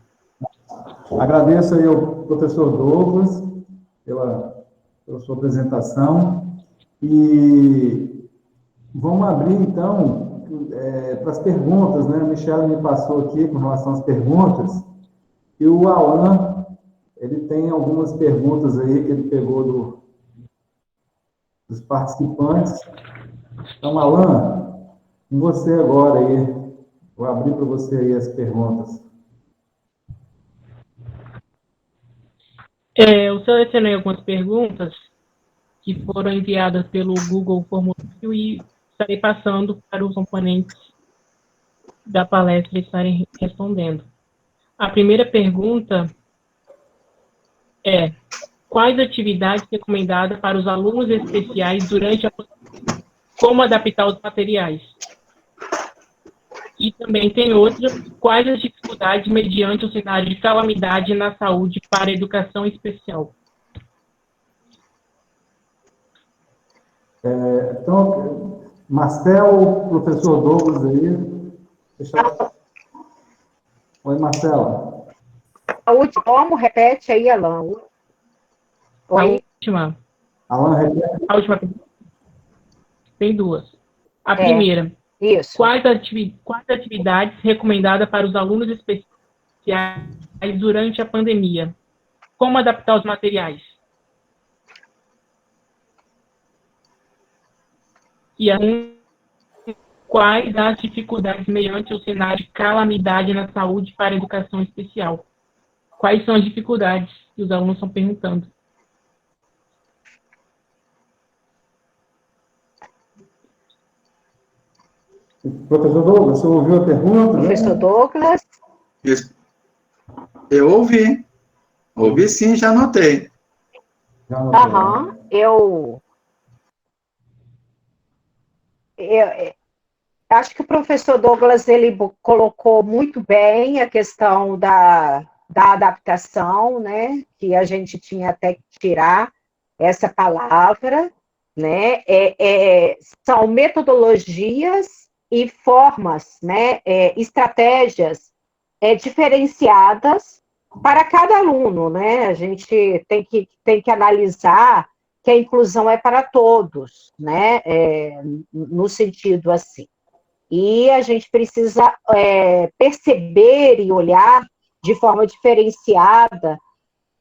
Agradeço aí ao professor Douglas pela sua apresentação. E vamos abrir, então, para as perguntas, né? A Michelle me passou aqui com relação às perguntas, e o Alan, ele tem algumas perguntas aí que ele pegou dos participantes. Então, Alan, com você agora aí. Vou abrir para você aí as perguntas. Eu selecionei algumas perguntas que foram enviadas pelo Google Formulário e estarei passando para os componentes da palestra estarem respondendo. A primeira pergunta é: quais atividades recomendadas para os alunos especiais durante a pandemia? Como adaptar os materiais? E também tem outra: quais as dificuldades mediante o cenário de calamidade na saúde para a educação especial? Então, Marcel, professor Douglas aí. Oi, Marcelo. A última, como? Repete aí, Alan. Oi? Alan, repete. A última pergunta. Tem duas. A primeira: isso. Quais atividades recomendadas para os alunos especiais durante a pandemia? Como adaptar os materiais? E quais as dificuldades mediante o cenário de calamidade na saúde para a educação especial? Quais são as dificuldades que os alunos estão perguntando? Professor Douglas, você ouviu a pergunta? Professor Douglas? Eu ouvi. Ouvi sim, já anotei. Aham, eu acho que o professor Douglas, ele colocou muito bem a questão da adaptação, né, que a gente tinha até que tirar essa palavra, né, são metodologias e formas, né, estratégias diferenciadas para cada aluno, né, a gente tem que analisar que a inclusão é para todos, né, no sentido assim. E a gente precisa perceber e olhar de forma diferenciada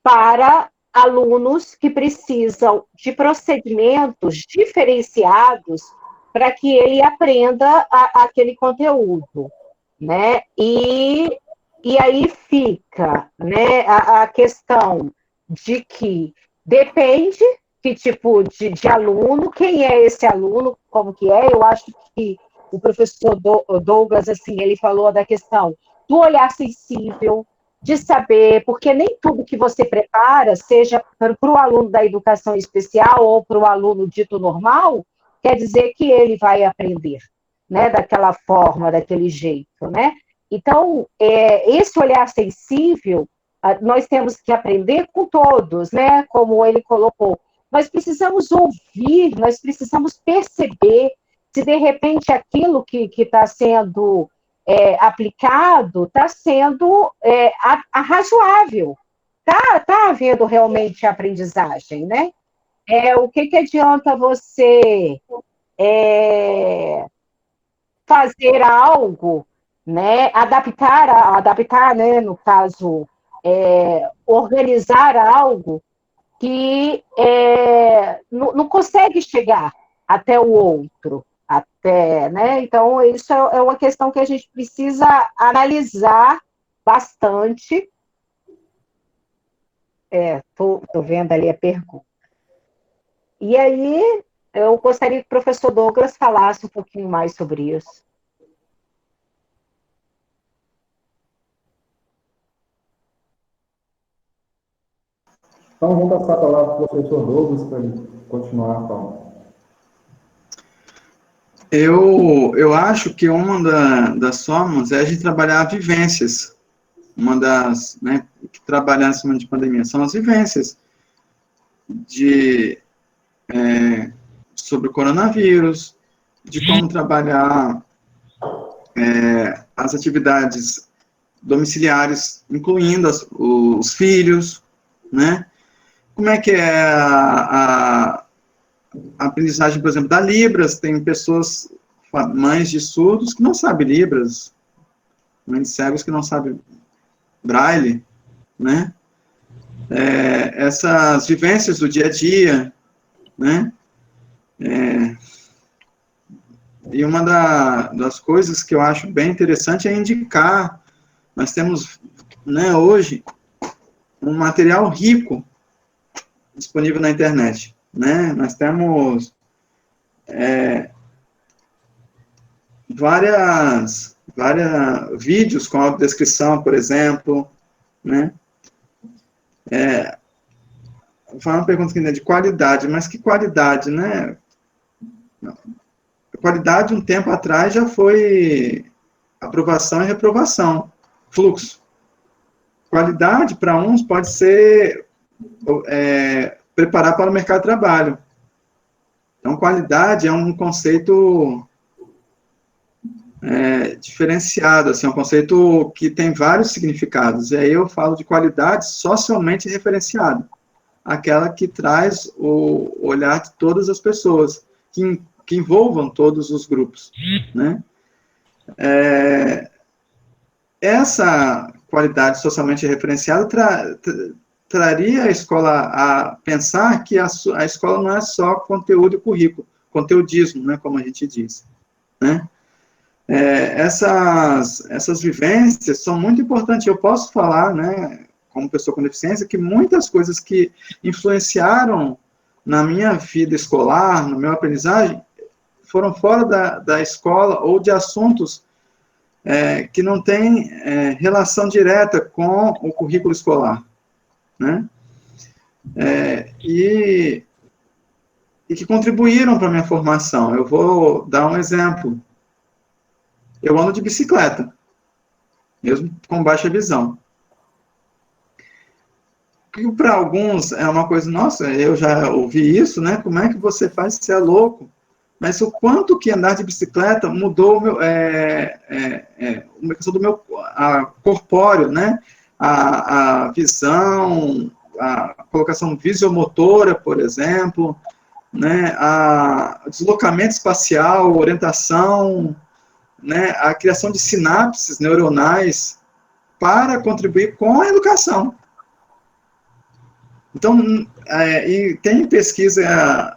para alunos que precisam de procedimentos diferenciados para que ele aprenda aquele conteúdo, né? E aí fica, né, a questão de que depende que tipo de aluno, quem é esse aluno, como que é, eu acho que o professor Douglas, assim, ele falou da questão do olhar sensível, de saber, porque nem tudo que você prepara, seja para o aluno da educação especial ou para o aluno dito normal, quer dizer que ele vai aprender, né, daquela forma, daquele jeito, né? Então, esse olhar sensível, nós temos que aprender com todos, né, como ele colocou. Nós precisamos ouvir, nós precisamos perceber se de repente aquilo que está sendo aplicado está sendo razoável, está havendo realmente aprendizagem, né? O que adianta você fazer algo, né? Adaptar, né? No caso, organizar algo que não consegue chegar até o outro, né? Então, isso é uma questão que a gente precisa analisar bastante. Tô vendo ali a pergunta. E aí, eu gostaria que o professor Douglas falasse um pouquinho mais sobre isso. Então, vou passar a palavra para o professor Douglas para ele continuar falando. Eu acho que uma das formas é a gente trabalhar vivências. Uma das, né, que trabalhar em cima de pandemia são as vivências sobre o coronavírus, de como trabalhar as atividades domiciliares, incluindo os filhos, né? Como é que é a aprendizagem, por exemplo, da Libras? Tem pessoas, mães de surdos que não sabem Libras, mães de cegos que não sabem Braille, né? Essas vivências do dia a dia, né? E uma das coisas que eu acho bem interessante é indicar, nós temos, né, hoje, um material rico disponível na internet, né? Nós temos vários vídeos com audiodescrição, por exemplo, né? Foi uma pergunta que é de qualidade, mas que qualidade, né? A qualidade, um tempo atrás, já foi aprovação e reprovação, fluxo. Qualidade, para uns, pode ser preparar para o mercado de trabalho. Então, qualidade é um conceito diferenciado, assim, é um conceito que tem vários significados. E aí eu falo de qualidade socialmente referenciada, aquela que traz o olhar de todas as pessoas, que envolvam todos os grupos, né? Essa qualidade socialmente referenciada traria a escola a pensar que a escola não é só conteúdo e currículo, conteudismo, né, como a gente diz, né? Essas vivências são muito importantes. Eu posso falar, né, como pessoa com deficiência, que muitas coisas que influenciaram na minha vida escolar, no meu aprendizagem, foram fora da escola ou de assuntos que não têm relação direta com o currículo escolar, né? E que contribuíram para a minha formação. Eu vou dar um exemplo. Eu ando de bicicleta, mesmo com baixa visão. Que para alguns é uma coisa, nossa, eu já ouvi isso, né? Como é que você faz se é louco? Mas o quanto que andar de bicicleta mudou uma questão do meu corpóreo, né? A visão, a colocação visiomotora, por exemplo, né? A deslocamento espacial, orientação, né? A criação de sinapses neuronais para contribuir com a educação. Então, e tem pesquisa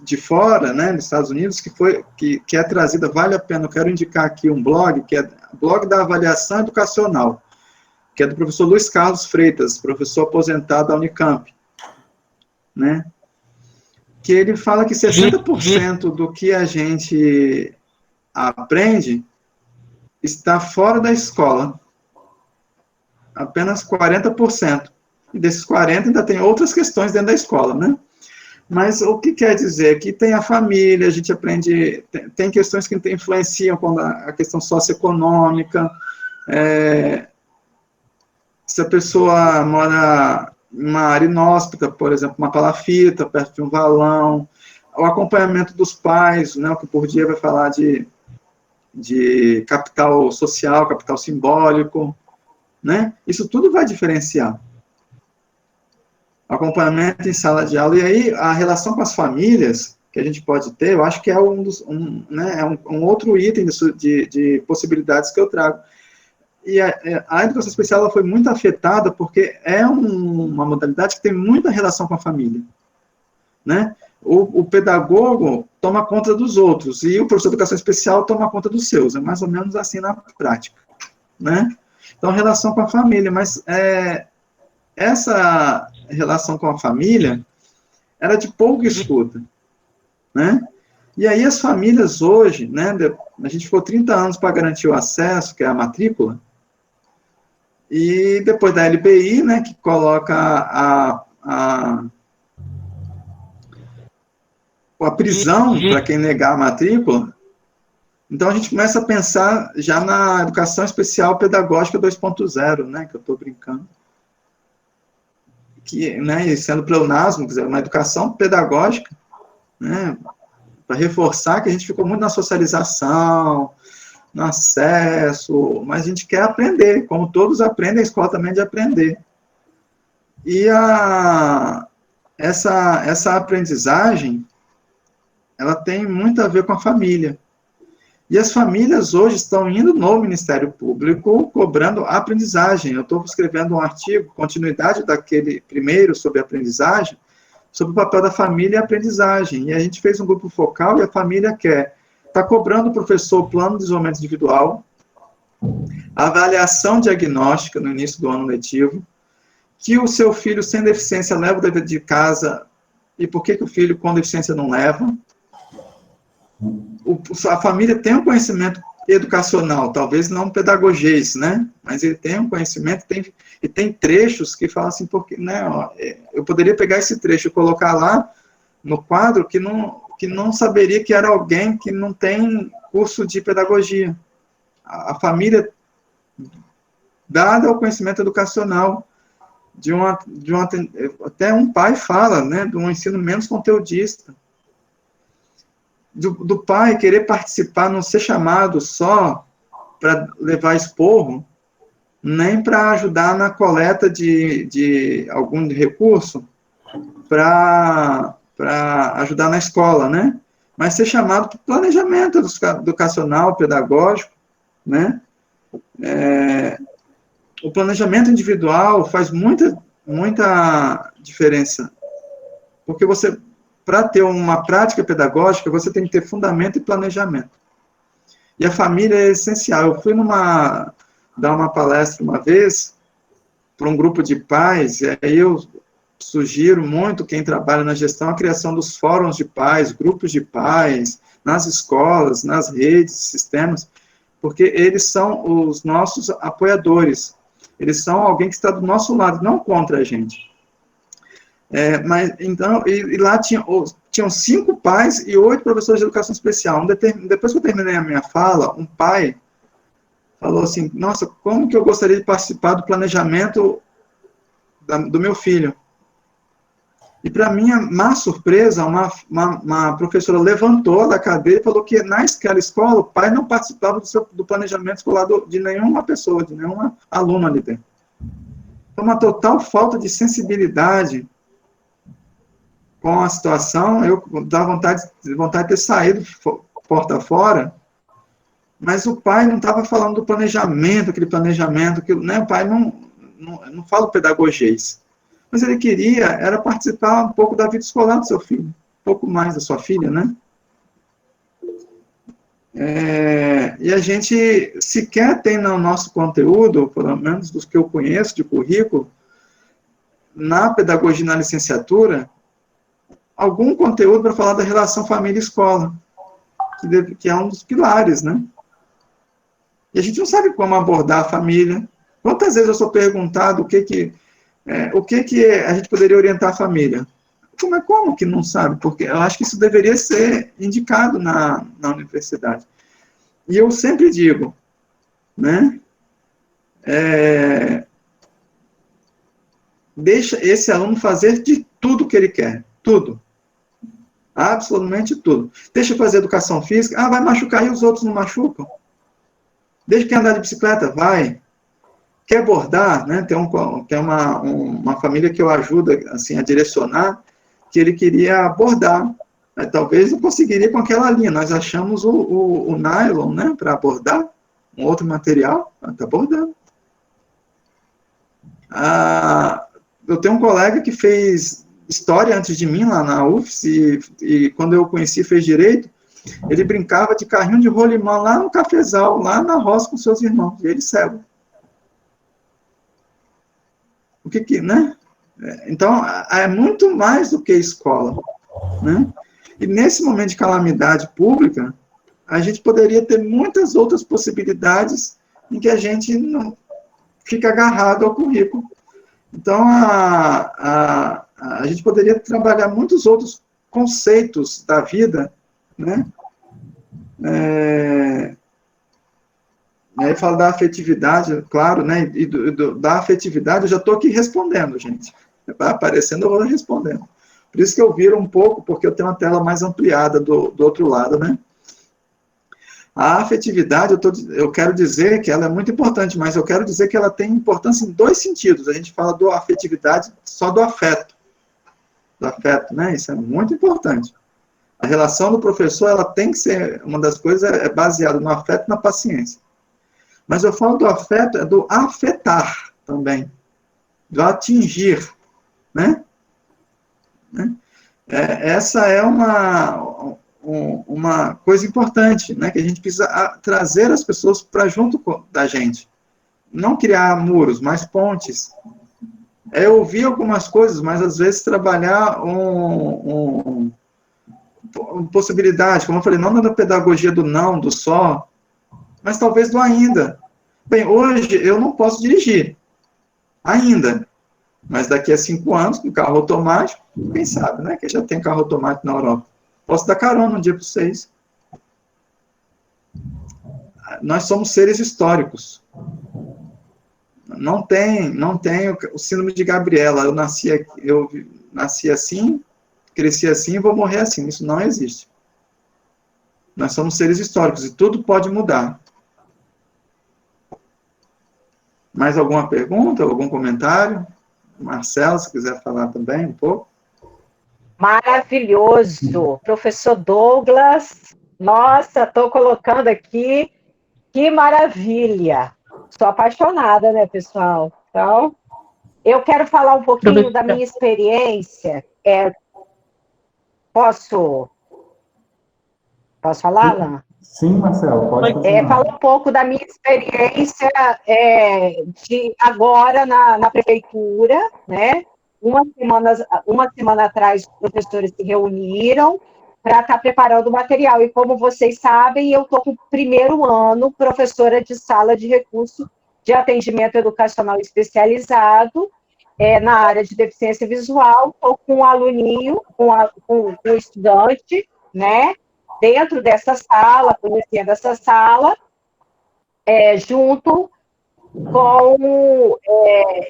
de fora, né, nos Estados Unidos, que é trazida, vale a pena, eu quero indicar aqui um blog, que é o blog da avaliação educacional, que é do professor Luiz Carlos Freitas, professor aposentado da Unicamp, né, que ele fala que 60% do que a gente aprende está fora da escola, apenas 40%, e desses 40% ainda tem outras questões dentro da escola, né? Mas o que quer dizer? Que tem a família, a gente aprende, tem questões que influenciam a questão socioeconômica, se a pessoa mora em uma área inóspita, por exemplo, uma palafita, perto de um valão, o acompanhamento dos pais, né, o que por dia vai falar de capital social, capital simbólico, né? Isso tudo vai diferenciar. Acompanhamento em sala de aula, e aí a relação com as famílias que a gente pode ter, eu acho que é um outro item de possibilidades que eu trago. E a educação especial ela foi muito afetada porque é uma modalidade que tem muita relação com a família, né? O pedagogo toma conta dos outros, e o professor de educação especial toma conta dos seus, é mais ou menos assim na prática, né? Então, relação com a família, mas essa relação com a família era de pouca escuta, né? E aí as famílias hoje, né, a gente ficou 30 anos para garantir o acesso, que é a matrícula, e depois da LBI, né, que coloca a prisão para quem negar a matrícula, então a gente começa a pensar já na educação especial pedagógica 2.0, né, que eu estou brincando, que, né, sendo pleonasmo, quer dizer, uma educação pedagógica, né, para reforçar que a gente ficou muito na socialização, no acesso, mas a gente quer aprender, como todos aprendem, a escola também é de aprender. E essa aprendizagem, ela tem muito a ver com a família. E as famílias hoje estão indo no Ministério Público cobrando a aprendizagem. Eu estou escrevendo um artigo, continuidade daquele primeiro sobre aprendizagem, sobre o papel da família e a aprendizagem. E a gente fez um grupo focal e a família está cobrando do professor o plano de desenvolvimento individual, a avaliação diagnóstica no início do ano letivo, que o seu filho sem deficiência leva o dever de casa e por que o filho com deficiência não leva. A família tem um conhecimento educacional, talvez não pedagogês, né? Mas ele tem um conhecimento, e tem trechos que falam assim, porque, né, ó, eu poderia pegar esse trecho e colocar lá no quadro que não saberia que era alguém que não tem curso de pedagogia. A família, dada o conhecimento educacional, até um pai fala, né, de um ensino menos conteudista, do pai querer participar, não ser chamado só para levar esporro, nem para ajudar na coleta de algum recurso para ajudar na escola, né? Mas ser chamado para o planejamento educacional, pedagógico, né? O planejamento individual faz muita diferença, porque para ter uma prática pedagógica, você tem que ter fundamento e planejamento. E a família é essencial. Eu fui dar uma palestra uma vez para um grupo de pais, e aí eu sugiro muito, quem trabalha na gestão, a criação dos fóruns de pais, grupos de pais, nas escolas, nas redes, sistemas, porque eles são os nossos apoiadores. Eles são alguém que está do nosso lado, não contra a gente. Mas, então, e lá tinham 5 pais e 8 professores de educação especial. Depois que eu terminei a minha fala, um pai falou assim, nossa, como que eu gostaria de participar do planejamento do meu filho? E, para minha má surpresa, uma professora levantou da cadeira e falou que naquela escola o pai não participava do planejamento escolar de nenhuma pessoa, de nenhuma aluna ali dentro. Então, uma total falta de sensibilidade com a situação. Eu dava vontade de ter saído porta fora, mas o pai não estava falando do planejamento, aquele planejamento, né? O pai não fala pedagogês, mas ele era participar um pouco da vida escolar do seu filho, um pouco mais da sua filha, né? E a gente sequer tem no nosso conteúdo, pelo menos dos que eu conheço de currículo, na pedagogia na licenciatura, algum conteúdo para falar da relação família-escola, que é um dos pilares, né? E a gente não sabe como abordar a família. Quantas vezes eu sou perguntado o que a gente poderia orientar a família? Como que não sabe? Porque eu acho que isso deveria ser indicado na universidade. E eu sempre digo, né? Deixa esse aluno fazer de tudo que ele quer. Tudo. Absolutamente tudo. Deixa eu fazer educação física. Vai machucar e os outros não machucam. Deixa quem andar de bicicleta, vai. Quer bordar, né? Tem uma família que eu ajudo assim, a direcionar, que ele queria bordar. Talvez não conseguiria com aquela linha. Nós achamos o nylon, né? Para bordar, um outro material, está bordando. Eu tenho um colega que fez história antes de mim, lá na UFS, e quando eu conheci, fez direito, ele brincava de carrinho de rolimão lá no cafezal, lá na roça com seus irmãos, e ele cego. Né? Então, é muito mais do que escola, né? E nesse momento de calamidade pública, a gente poderia ter muitas outras possibilidades em que a gente não fica agarrado ao currículo. Então, a gente poderia trabalhar muitos outros conceitos da vida, né? Aí fala da afetividade, claro, né? E da afetividade, eu já estou aqui respondendo, gente. Vai aparecendo, eu vou respondendo. Por isso que eu viro um pouco, porque eu tenho uma tela mais ampliada do outro lado, né? A afetividade, eu quero dizer que ela é muito importante, mas eu quero dizer que ela tem importância em 2 sentidos. A gente fala da afetividade só do afeto. Do afeto, né? Isso é muito importante. A relação do professor, ela tem que ser, uma das coisas é baseada no afeto e na paciência. Mas eu falo do afeto, é do afetar também. Do atingir, né? né? Essa é uma coisa importante, né, que a gente precisa trazer as pessoas para junto da gente. Não criar muros, mas pontes. Ouvir algumas coisas, mas às vezes trabalhar uma possibilidade, como eu falei, não da pedagogia do não, do só, mas talvez do ainda. Bem, hoje eu não posso dirigir, ainda, mas daqui a 5 anos, com carro automático, quem sabe, né, que já tem carro automático na Europa. Posso dar carona um dia para vocês. Nós somos seres históricos. Não tem o síndrome de Gabriela. Eu nasci assim, cresci assim e vou morrer assim. Isso não existe. Nós somos seres históricos e tudo pode mudar. Mais alguma pergunta, algum comentário? Marcelo, se quiser falar também um pouco. Maravilhoso. Professor Douglas, nossa, estou colocando aqui, que maravilha. Sou apaixonada, né, pessoal? Então, eu quero falar um pouquinho da minha experiência. Posso falar, Alan? Sim, Marcelo, pode continuar. Falar um pouco da minha experiência de agora na prefeitura, né? Uma semana atrás, os professores se reuniram para estar preparando o material. E como vocês sabem, eu estou com o primeiro ano professora de sala de recurso de atendimento educacional especializado na área de deficiência visual. Estou com um aluninho, com um estudante, né? Dentro dessa sala, conhecendo essa sala, junto com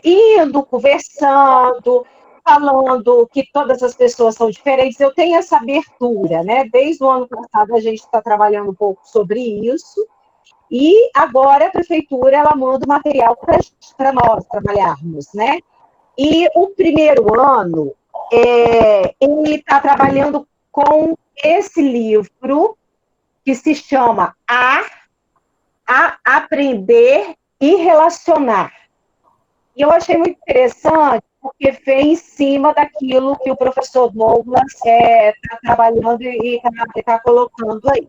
indo, conversando, falando que todas as pessoas são diferentes. Eu tenho essa abertura, né? Desde o ano passado a gente está trabalhando um pouco sobre isso, e agora a prefeitura ela manda o material para nós trabalharmos, né? E o primeiro ano ele está trabalhando com esse livro que se chama A Aprender e Relacionar. E eu achei muito interessante, porque vem em cima daquilo que o professor Douglas está trabalhando e está colocando aí.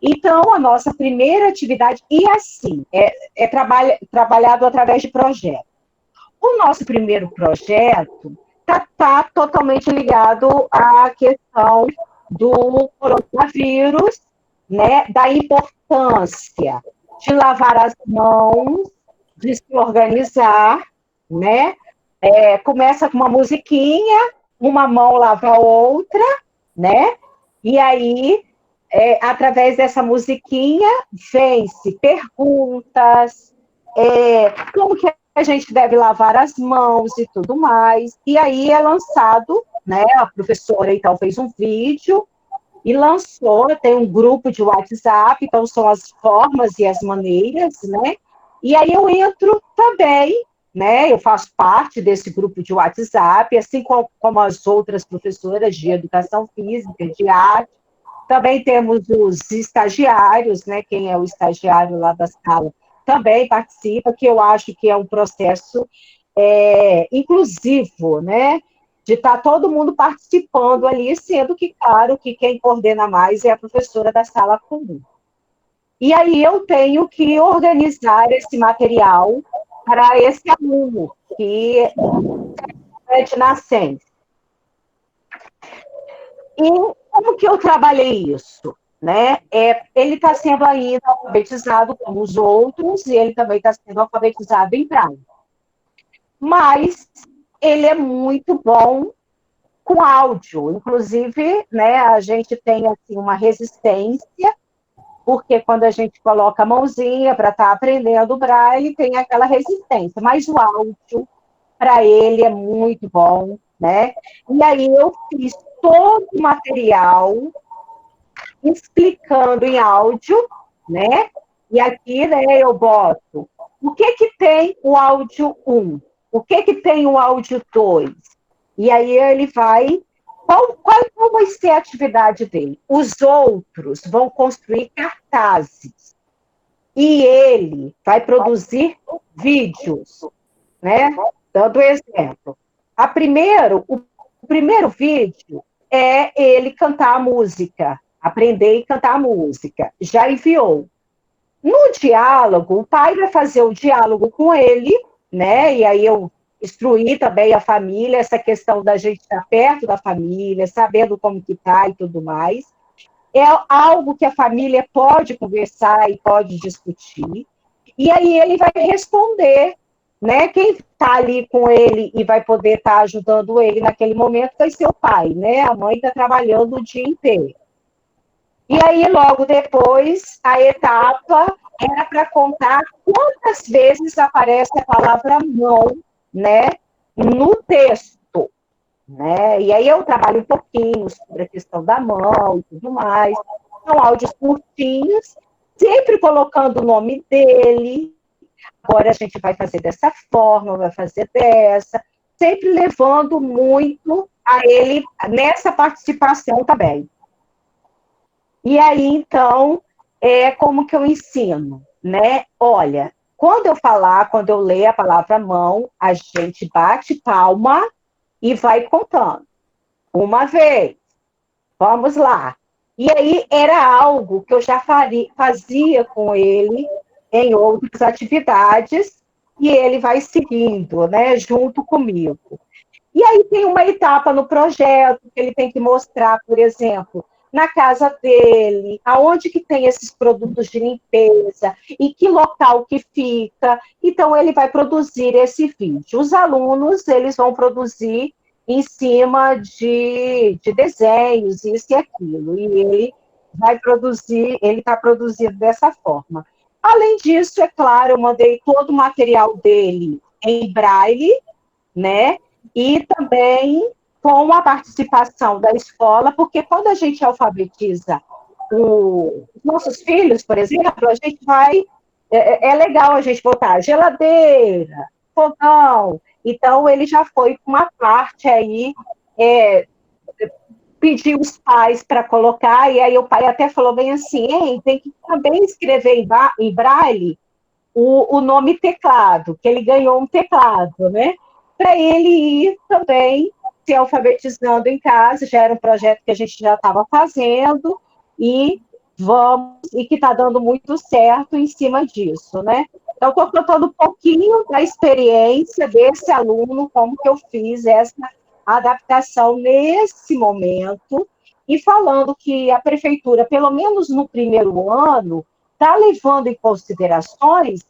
Então, a nossa primeira atividade, e assim, trabalhado através de projetos. O nosso primeiro projeto está totalmente ligado à questão do coronavírus, né, da importância de lavar as mãos, de se organizar, né? Começa com uma musiquinha, uma mão lava a outra, né? E aí, através dessa musiquinha, vem-se perguntas, como que a gente deve lavar as mãos e tudo mais. E aí é lançado, né? A professora, então, fez um vídeo e lançou, tem um grupo de WhatsApp, então são as formas e as maneiras, né? E aí eu entro também, né? Eu faço parte desse grupo de WhatsApp, assim como as outras professoras de educação física, de arte. Também temos os estagiários, né? Quem é o estagiário lá da sala também participa, que eu acho que é um processo inclusivo, né? De estar todo mundo participando ali, sendo que, claro, que quem coordena mais é a professora da sala comum. E aí eu tenho que organizar esse material para esse aluno, que é de nascença. E como que eu trabalhei isso? Né? Ele está sendo ainda alfabetizado como os outros, e ele também está sendo alfabetizado em braille. Mas ele é muito bom com áudio, inclusive, né, a gente tem assim, uma resistência, porque quando a gente coloca a mãozinha para estar aprendendo o braille, tem aquela resistência, mas o áudio, para ele, é muito bom, né? E aí eu fiz todo o material explicando em áudio, né? E aqui, né, eu boto o que tem o áudio 1, o que tem o áudio 2. E aí ele vai... Qual vai ser a atividade dele? Os outros vão construir cartazes. E ele vai produzir vídeos, né? Dando exemplo. O primeiro vídeo é ele cantar a música, aprender e cantar a música. Já enviou. No diálogo, o pai vai fazer o diálogo com ele, né? E aí eu instruí também a família, essa questão da gente estar perto da família, sabendo como que está e tudo mais. É algo que a família pode conversar e pode discutir. E aí ele vai responder, né? Quem está ali com ele e vai poder estar ajudando ele naquele momento vai ser o pai, né? A mãe está trabalhando o dia inteiro. E aí, logo depois, a etapa era para contar quantas vezes aparece a palavra mão, né, no texto, né? E aí eu trabalho um pouquinho sobre a questão da mão e tudo mais. São áudios curtinhos, sempre colocando o nome dele. Agora a gente vai fazer dessa forma, vai fazer dessa, sempre levando muito a ele nessa participação também. E aí, então, como que eu ensino, né? Olha, quando eu ler a palavra mão, a gente bate palma e vai contando. Uma vez, vamos lá. E aí, era algo que eu já fazia com ele em outras atividades, e ele vai seguindo, né, junto comigo. E aí tem uma etapa no projeto que ele tem que mostrar, por exemplo, na casa dele, aonde que tem esses produtos de limpeza e que local que fica. Então, ele vai produzir esse vídeo. Os alunos, eles vão produzir em cima de desenhos, isso e aquilo. E ele vai produzir, ele está produzindo dessa forma. Além disso, é claro, eu mandei todo o material dele em braille, né? E também com a participação da escola, porque quando a gente alfabetiza os nossos filhos, por exemplo, a gente vai... É legal a gente botar geladeira, fogão. Então, ele já foi com uma parte aí, pedir os pais para colocar, e aí o pai até falou bem assim, hein, tem que também escrever em braille o nome teclado, que ele ganhou um teclado, né? Para ele ir também se alfabetizando em casa, já era um projeto que a gente já estava fazendo, e que está dando muito certo em cima disso, né? Então, estou contando um pouquinho da experiência desse aluno, como que eu fiz essa adaptação nesse momento, e falando que a prefeitura, pelo menos no primeiro ano, está levando em considerações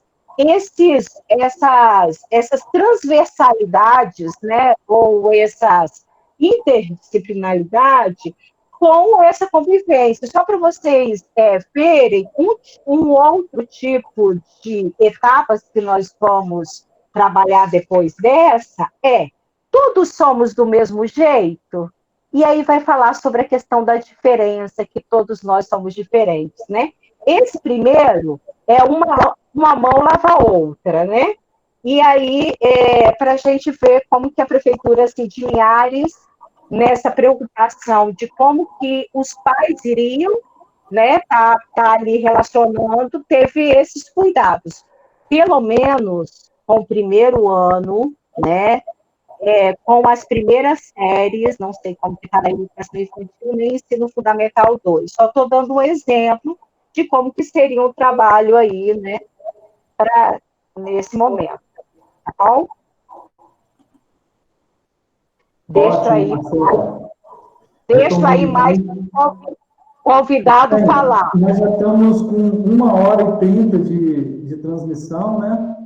essas transversalidades, né, ou essas interdisciplinaridade com essa convivência. Só para vocês verem, um outro tipo de etapas que nós vamos trabalhar depois dessa todos somos do mesmo jeito? E aí vai falar sobre a questão da diferença, que todos nós somos diferentes, né? Esse primeiro é uma mão lava a outra, né? E aí, para a gente ver como que a Prefeitura assim, de Linhares, nessa preocupação de como que os pais iriam, né, tá ali relacionando, teve esses cuidados. Pelo menos com o primeiro ano, né, com as primeiras séries, não sei como que está na educação infantil, nem ensino fundamental 2. Só estou dando um exemplo de como que seria um trabalho aí, né, nesse momento. Tá bom? Deixa aí mais um convidado falar. Nós já estamos com 1h30 de transmissão, né?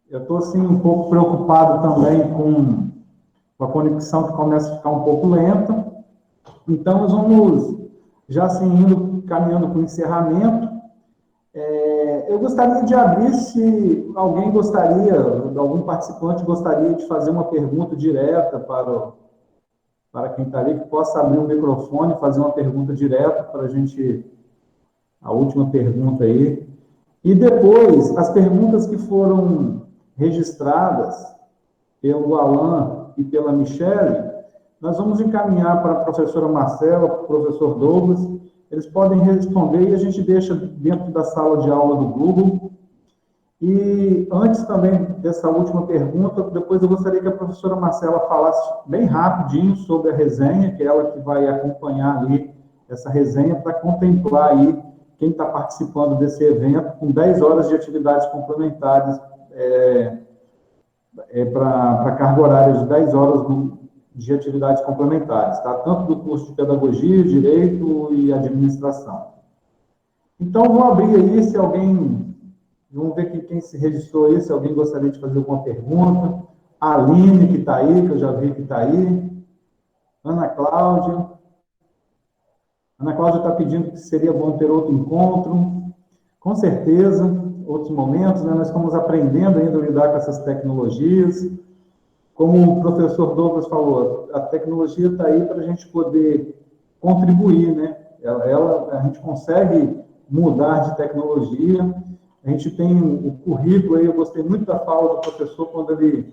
Eu estou, assim, um pouco preocupado também com a conexão que começa a ficar um pouco lenta. Então, nós vamos já, assim, caminhando para o encerramento. Eu gostaria de abrir, se alguém gostaria, algum participante gostaria de fazer uma pergunta direta para quem está ali, que possa abrir o microfone e fazer uma pergunta direta para a gente, a última pergunta aí. E depois, as perguntas que foram registradas pelo Alan e pela Michele, nós vamos encaminhar para a professora Marcela, para o professor Douglas. Eles podem responder e a gente deixa dentro da sala de aula do Google. E antes também dessa última pergunta, depois eu gostaria que a professora Marcela falasse bem rapidinho sobre a resenha, que é ela que vai acompanhar ali essa resenha para contemplar aí quem está participando desse evento com 10 horas de atividades complementares para carga horária de 10 horas de atividades complementares, tá? Tanto do curso de Pedagogia, Direito e Administração. Então, vou abrir aí, se alguém... Vamos ver quem se registrou aí, se alguém gostaria de fazer alguma pergunta. A Aline, que está aí, que eu já vi que está aí. Ana Cláudia. Ana Cláudia está pedindo que seria bom ter outro encontro. Com certeza, outros momentos, né? Nós estamos aprendendo ainda a lidar com essas tecnologias. Como o professor Douglas falou, a tecnologia está aí para a gente poder contribuir, né? A gente consegue mudar de tecnologia. A gente tem o currículo aí, eu gostei muito da fala do professor quando ele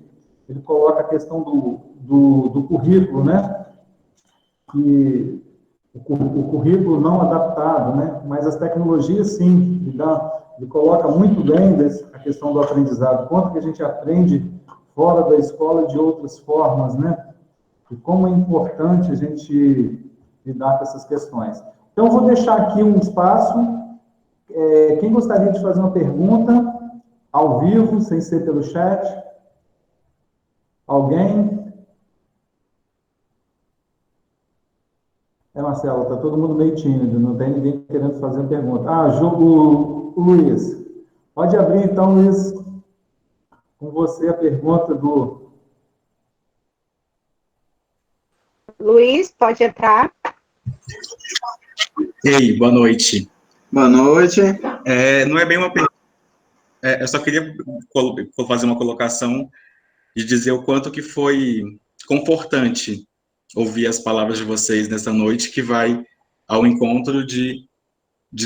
coloca a questão do currículo, né? Que o currículo não adaptado, né? Mas as tecnologias, sim, ele coloca muito bem a questão do aprendizado, quanto que a gente aprende fora da escola de outras formas, né? E como é importante a gente lidar com essas questões. Então, eu vou deixar aqui um espaço. Quem gostaria de fazer uma pergunta ao vivo, sem ser pelo chat? Alguém? Marcelo, está todo mundo meio tímido, não tem ninguém querendo fazer uma pergunta. O Luiz. Pode abrir, então, Luiz, com você a pergunta do... Luiz, pode entrar. Ei, boa noite. Boa noite. Não é bem uma pergunta, eu só queria fazer uma colocação de dizer o quanto que foi confortante ouvir as palavras de vocês nessa noite, que vai ao encontro de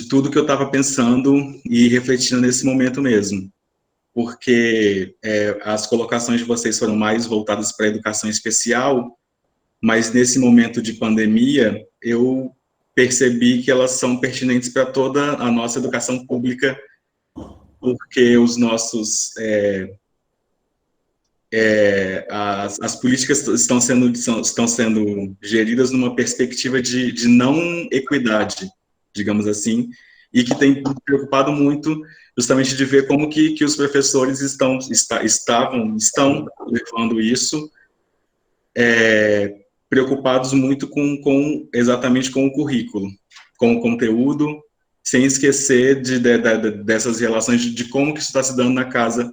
tudo que eu estava pensando e refletindo nesse momento mesmo. Porque as colocações de vocês foram mais voltadas para a educação especial, mas nesse momento de pandemia, eu percebi que elas são pertinentes para toda a nossa educação pública, porque os nossos... as políticas estão sendo geridas numa perspectiva de não equidade, digamos assim, e que tem preocupado muito justamente de ver como que os professores estão levando isso, preocupados muito exatamente com o currículo, com o conteúdo, sem esquecer dessas relações de como que isso está se dando na casa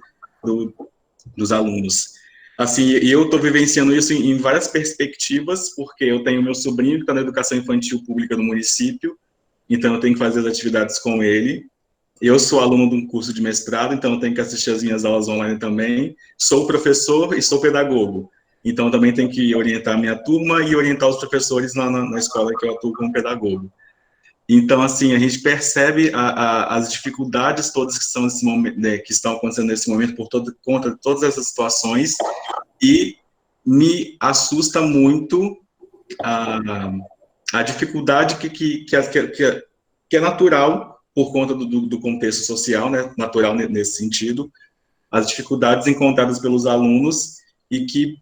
dos alunos. Assim, eu estou vivenciando isso em várias perspectivas, porque eu tenho meu sobrinho que está na educação infantil pública do município, então eu tenho que fazer as atividades com ele. Eu sou aluno de um curso de mestrado, então eu tenho que assistir as minhas aulas online também. Sou professor e sou pedagogo, então eu também tenho que orientar a minha turma e orientar os professores na escola que eu atuo como pedagogo. Então, assim, a gente percebe as dificuldades todas que estão, nesse momento, né, que estão acontecendo nesse momento por conta de todas essas situações, e me assusta muito a dificuldade que é natural por conta do contexto social, né, natural nesse sentido, as dificuldades encontradas pelos alunos e que,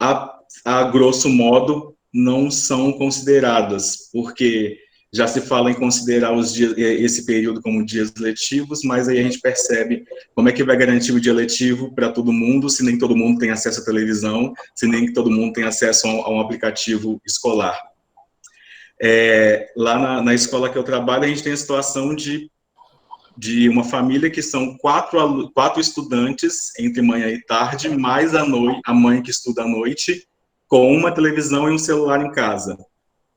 a grosso modo, não são consideradas, porque já se fala em considerar esse período como dias letivos, mas aí a gente percebe como é que vai garantir o dia letivo para todo mundo, se nem todo mundo tem acesso à televisão, se nem todo mundo tem acesso a um aplicativo escolar. Lá na escola que eu trabalho, a gente tem a situação de uma família que são quatro estudantes, entre manhã e tarde, mais a mãe que estuda à noite, com uma televisão e um celular em casa.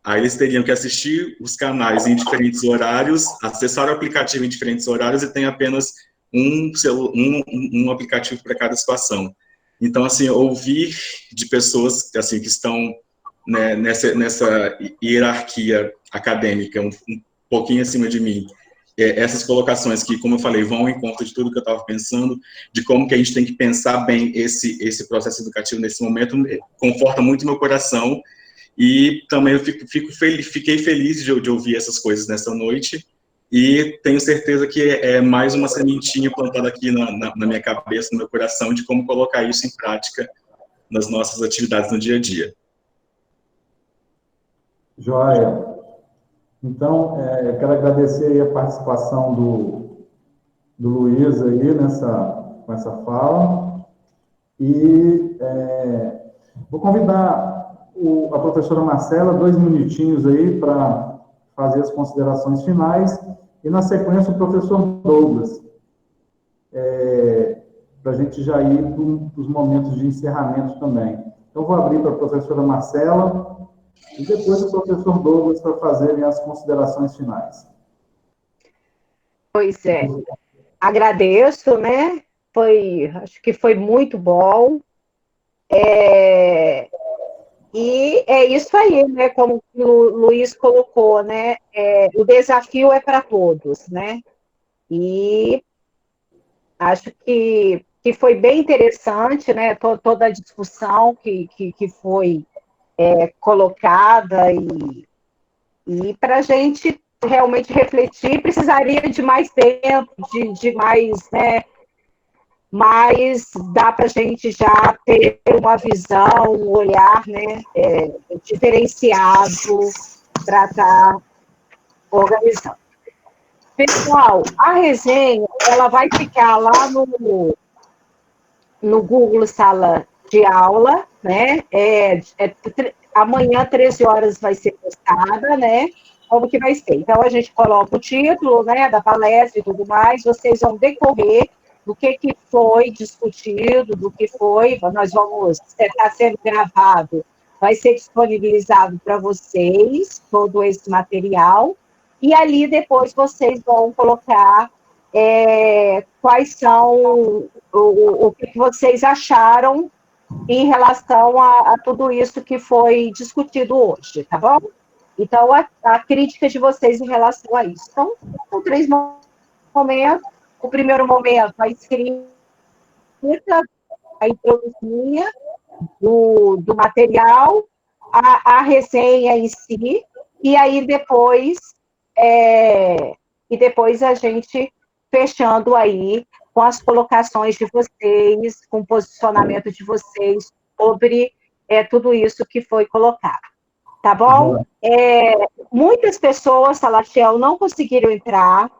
Aí eles teriam que assistir os canais em diferentes horários, acessar o aplicativo em diferentes horários e tem apenas um aplicativo para cada situação. Então, assim, ouvir de pessoas assim, que estão, né, nessa hierarquia acadêmica, um pouquinho acima de mim, essas colocações que, como eu falei, vão ao encontro de tudo que eu estava pensando, de como que a gente tem que pensar bem esse processo educativo nesse momento, conforta muito meu coração. E também eu fiquei feliz de ouvir essas coisas nessa noite, e tenho certeza que é mais uma sementinha plantada aqui na minha cabeça, no meu coração, de como colocar isso em prática nas nossas atividades no dia a dia. Joia. Então, eu quero agradecer aí a participação do Luiz aí com essa fala. E vou convidar a professora Marcela, 2 minutinhos aí para fazer as considerações finais, e na sequência o professor Douglas, para a gente já ir para os momentos de encerramento também. Então, vou abrir para a professora Marcela e depois o professor Douglas para fazerem as considerações finais. Pois é, agradeço, né? Acho que foi muito bom. E é isso aí, né? Como o Luiz colocou, né? O desafio é para todos, né? E acho que foi bem interessante, né? Toda a discussão que foi colocada, e para a gente realmente refletir, precisaria de mais tempo, de mais, né? Mas dá para a gente já ter uma visão, um olhar, né, diferenciado para estar organizando. Pessoal, a resenha ela vai ficar lá no Google Sala de Aula, né? Amanhã, 13 horas, vai ser postada, né? Como que vai ser? Então, a gente coloca o título, né, da palestra e tudo mais, vocês vão decorrer do que foi discutido, nós vamos, está sendo gravado, vai ser disponibilizado para vocês, todo esse material, e ali depois vocês vão colocar quais são, o que vocês acharam em relação a tudo isso que foi discutido hoje, tá bom? Então, a crítica de vocês em relação a isso. Então, são 3 momentos. O primeiro momento, a escrita, a introdução do material, a resenha em si, e aí depois a gente fechando aí com as colocações de vocês, com o posicionamento de vocês sobre tudo isso que foi colocado. Tá bom? Muitas pessoas, Salatiel, não conseguiram entrar,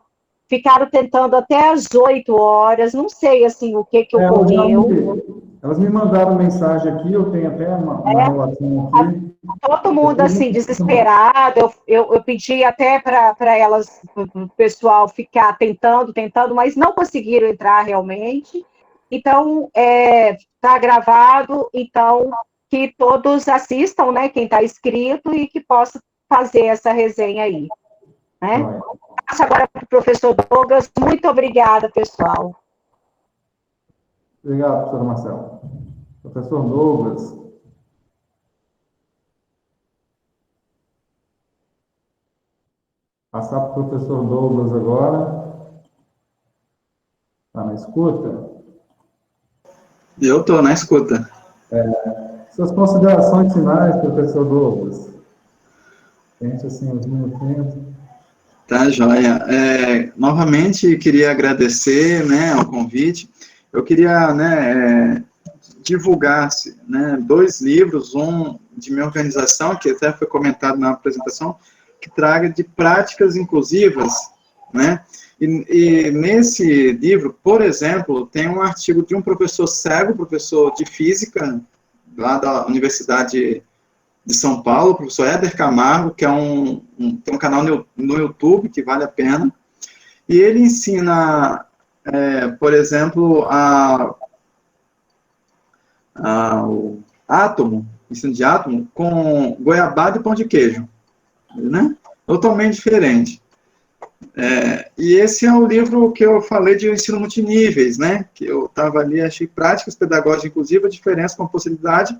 ficaram tentando até às 8 horas, não sei, assim, o que ocorreu. Elas me mandaram mensagem aqui, eu tenho até uma relação aqui. Todo mundo, assim, desesperado, eu pedi até para elas, o pessoal ficar tentando, mas não conseguiram entrar realmente. Então, está gravado, então, que todos assistam, né, quem está inscrito, e que possa fazer essa resenha aí, né? Passo agora para o professor Douglas. Muito obrigada, pessoal. Obrigado, professor Marcelo. Professor Douglas. Passar para o professor Douglas agora. Está na escuta? Eu estou na escuta. Suas considerações finais, professor Douglas. Gente, assim, uns minutinhos. Tá, joia. Novamente, queria agradecer, né, o convite. Eu queria, né, divulgar, né, 2 livros, um de minha organização, que até foi comentado na apresentação, que traga de práticas inclusivas, né, e nesse livro, por exemplo, tem um artigo de um professor cego, professor de física, lá da Universidade de São Paulo, o professor Éder Camargo, que tem um canal no YouTube, que vale a pena, e ele ensina, por exemplo, o átomo, ensino de átomo, com goiabada e pão de queijo, né? Totalmente diferente. E esse é o livro que eu falei de ensino multiníveis, né? Que eu estava ali, achei práticas pedagógicas inclusivas, diferença com possibilidade,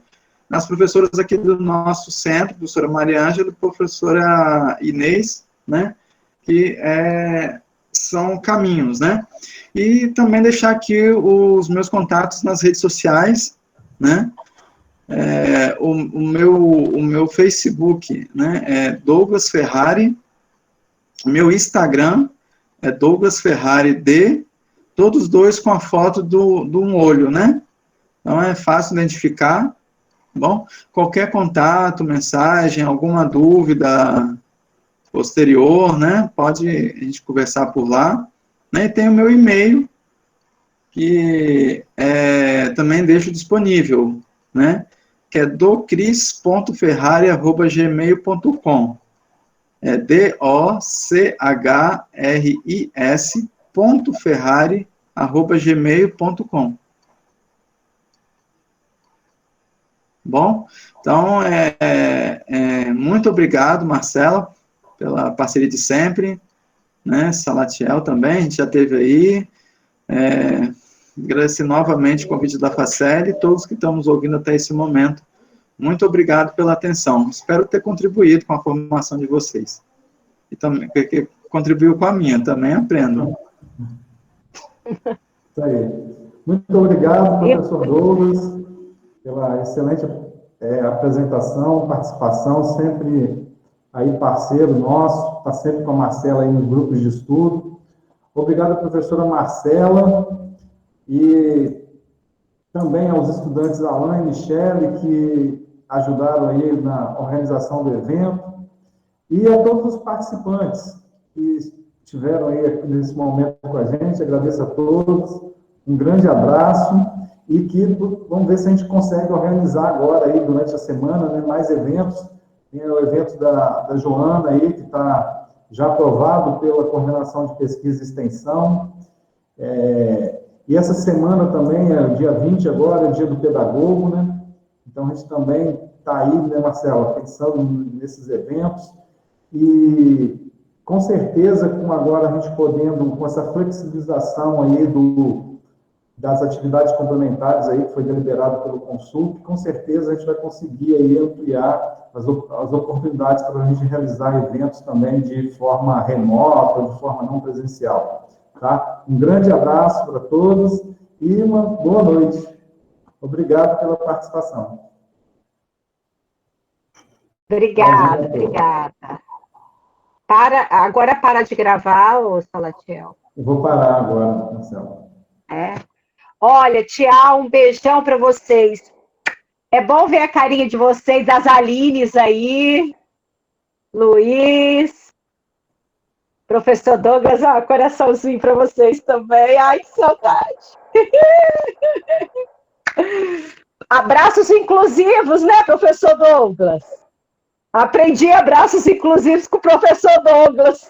nas professoras aqui do nosso centro, professora Maria Ângela e professora Inês, né, que são caminhos, né, e também deixar aqui os meus contatos nas redes sociais, né, o meu Facebook, né, é Douglas Ferrari, o meu Instagram é Douglas Ferrari D, todos dois com a foto de um olho, né? Então é fácil identificar, tá bom? Qualquer contato, mensagem, alguma dúvida posterior, né? Pode a gente conversar por lá, né? E tem o meu e-mail, que também deixo disponível, né? Que é docris.ferrari@gmail.com. É docris.ferrari@gmail.com. Bom, então, muito obrigado, Marcela, pela parceria de sempre, né? Salatiel também, a gente já teve aí. Agradecer novamente o convite da Facel e todos que estamos ouvindo até esse momento. Muito obrigado pela atenção. Espero ter contribuído com a formação de vocês. E também que contribuiu com a minha, também aprendo. Isso aí. Muito obrigado, professor Douglas, pela excelente apresentação, participação, sempre aí parceiro nosso, está sempre com a Marcela aí nos grupos de estudo. Obrigado, professora Marcela, e também aos estudantes Alain e Michele, que ajudaram aí na organização do evento, e a todos os participantes que estiveram aí nesse momento com a gente. Agradeço a todos, um grande abraço, e que vamos ver se a gente consegue organizar agora aí durante a semana, né, mais eventos. Tem o evento da Joana aí, que está já aprovado pela Coordenação de Pesquisa e Extensão. E essa semana também, o dia 20 agora, é o dia do pedagogo, né? Então a gente também está aí, né, Marcela, pensando nesses eventos. E com certeza, com agora a gente podendo, com essa flexibilização aí das atividades complementares aí, que foi deliberado pelo Consul, com certeza a gente vai conseguir aí ampliar as oportunidades para a gente realizar eventos também de forma remota, de forma não presencial. Tá? Um grande abraço para todos e uma boa noite. Obrigado pela participação. Obrigada. Agora para de gravar, ô Salatiel. Eu vou parar agora, Marcelo. Olha, tchau, um beijão para vocês. É bom ver a carinha de vocês, das Alines aí, Luiz, professor Douglas, coraçãozinho para vocês também. Ai, que saudade. Abraços inclusivos, né, professor Douglas? Aprendi abraços inclusivos com o professor Douglas.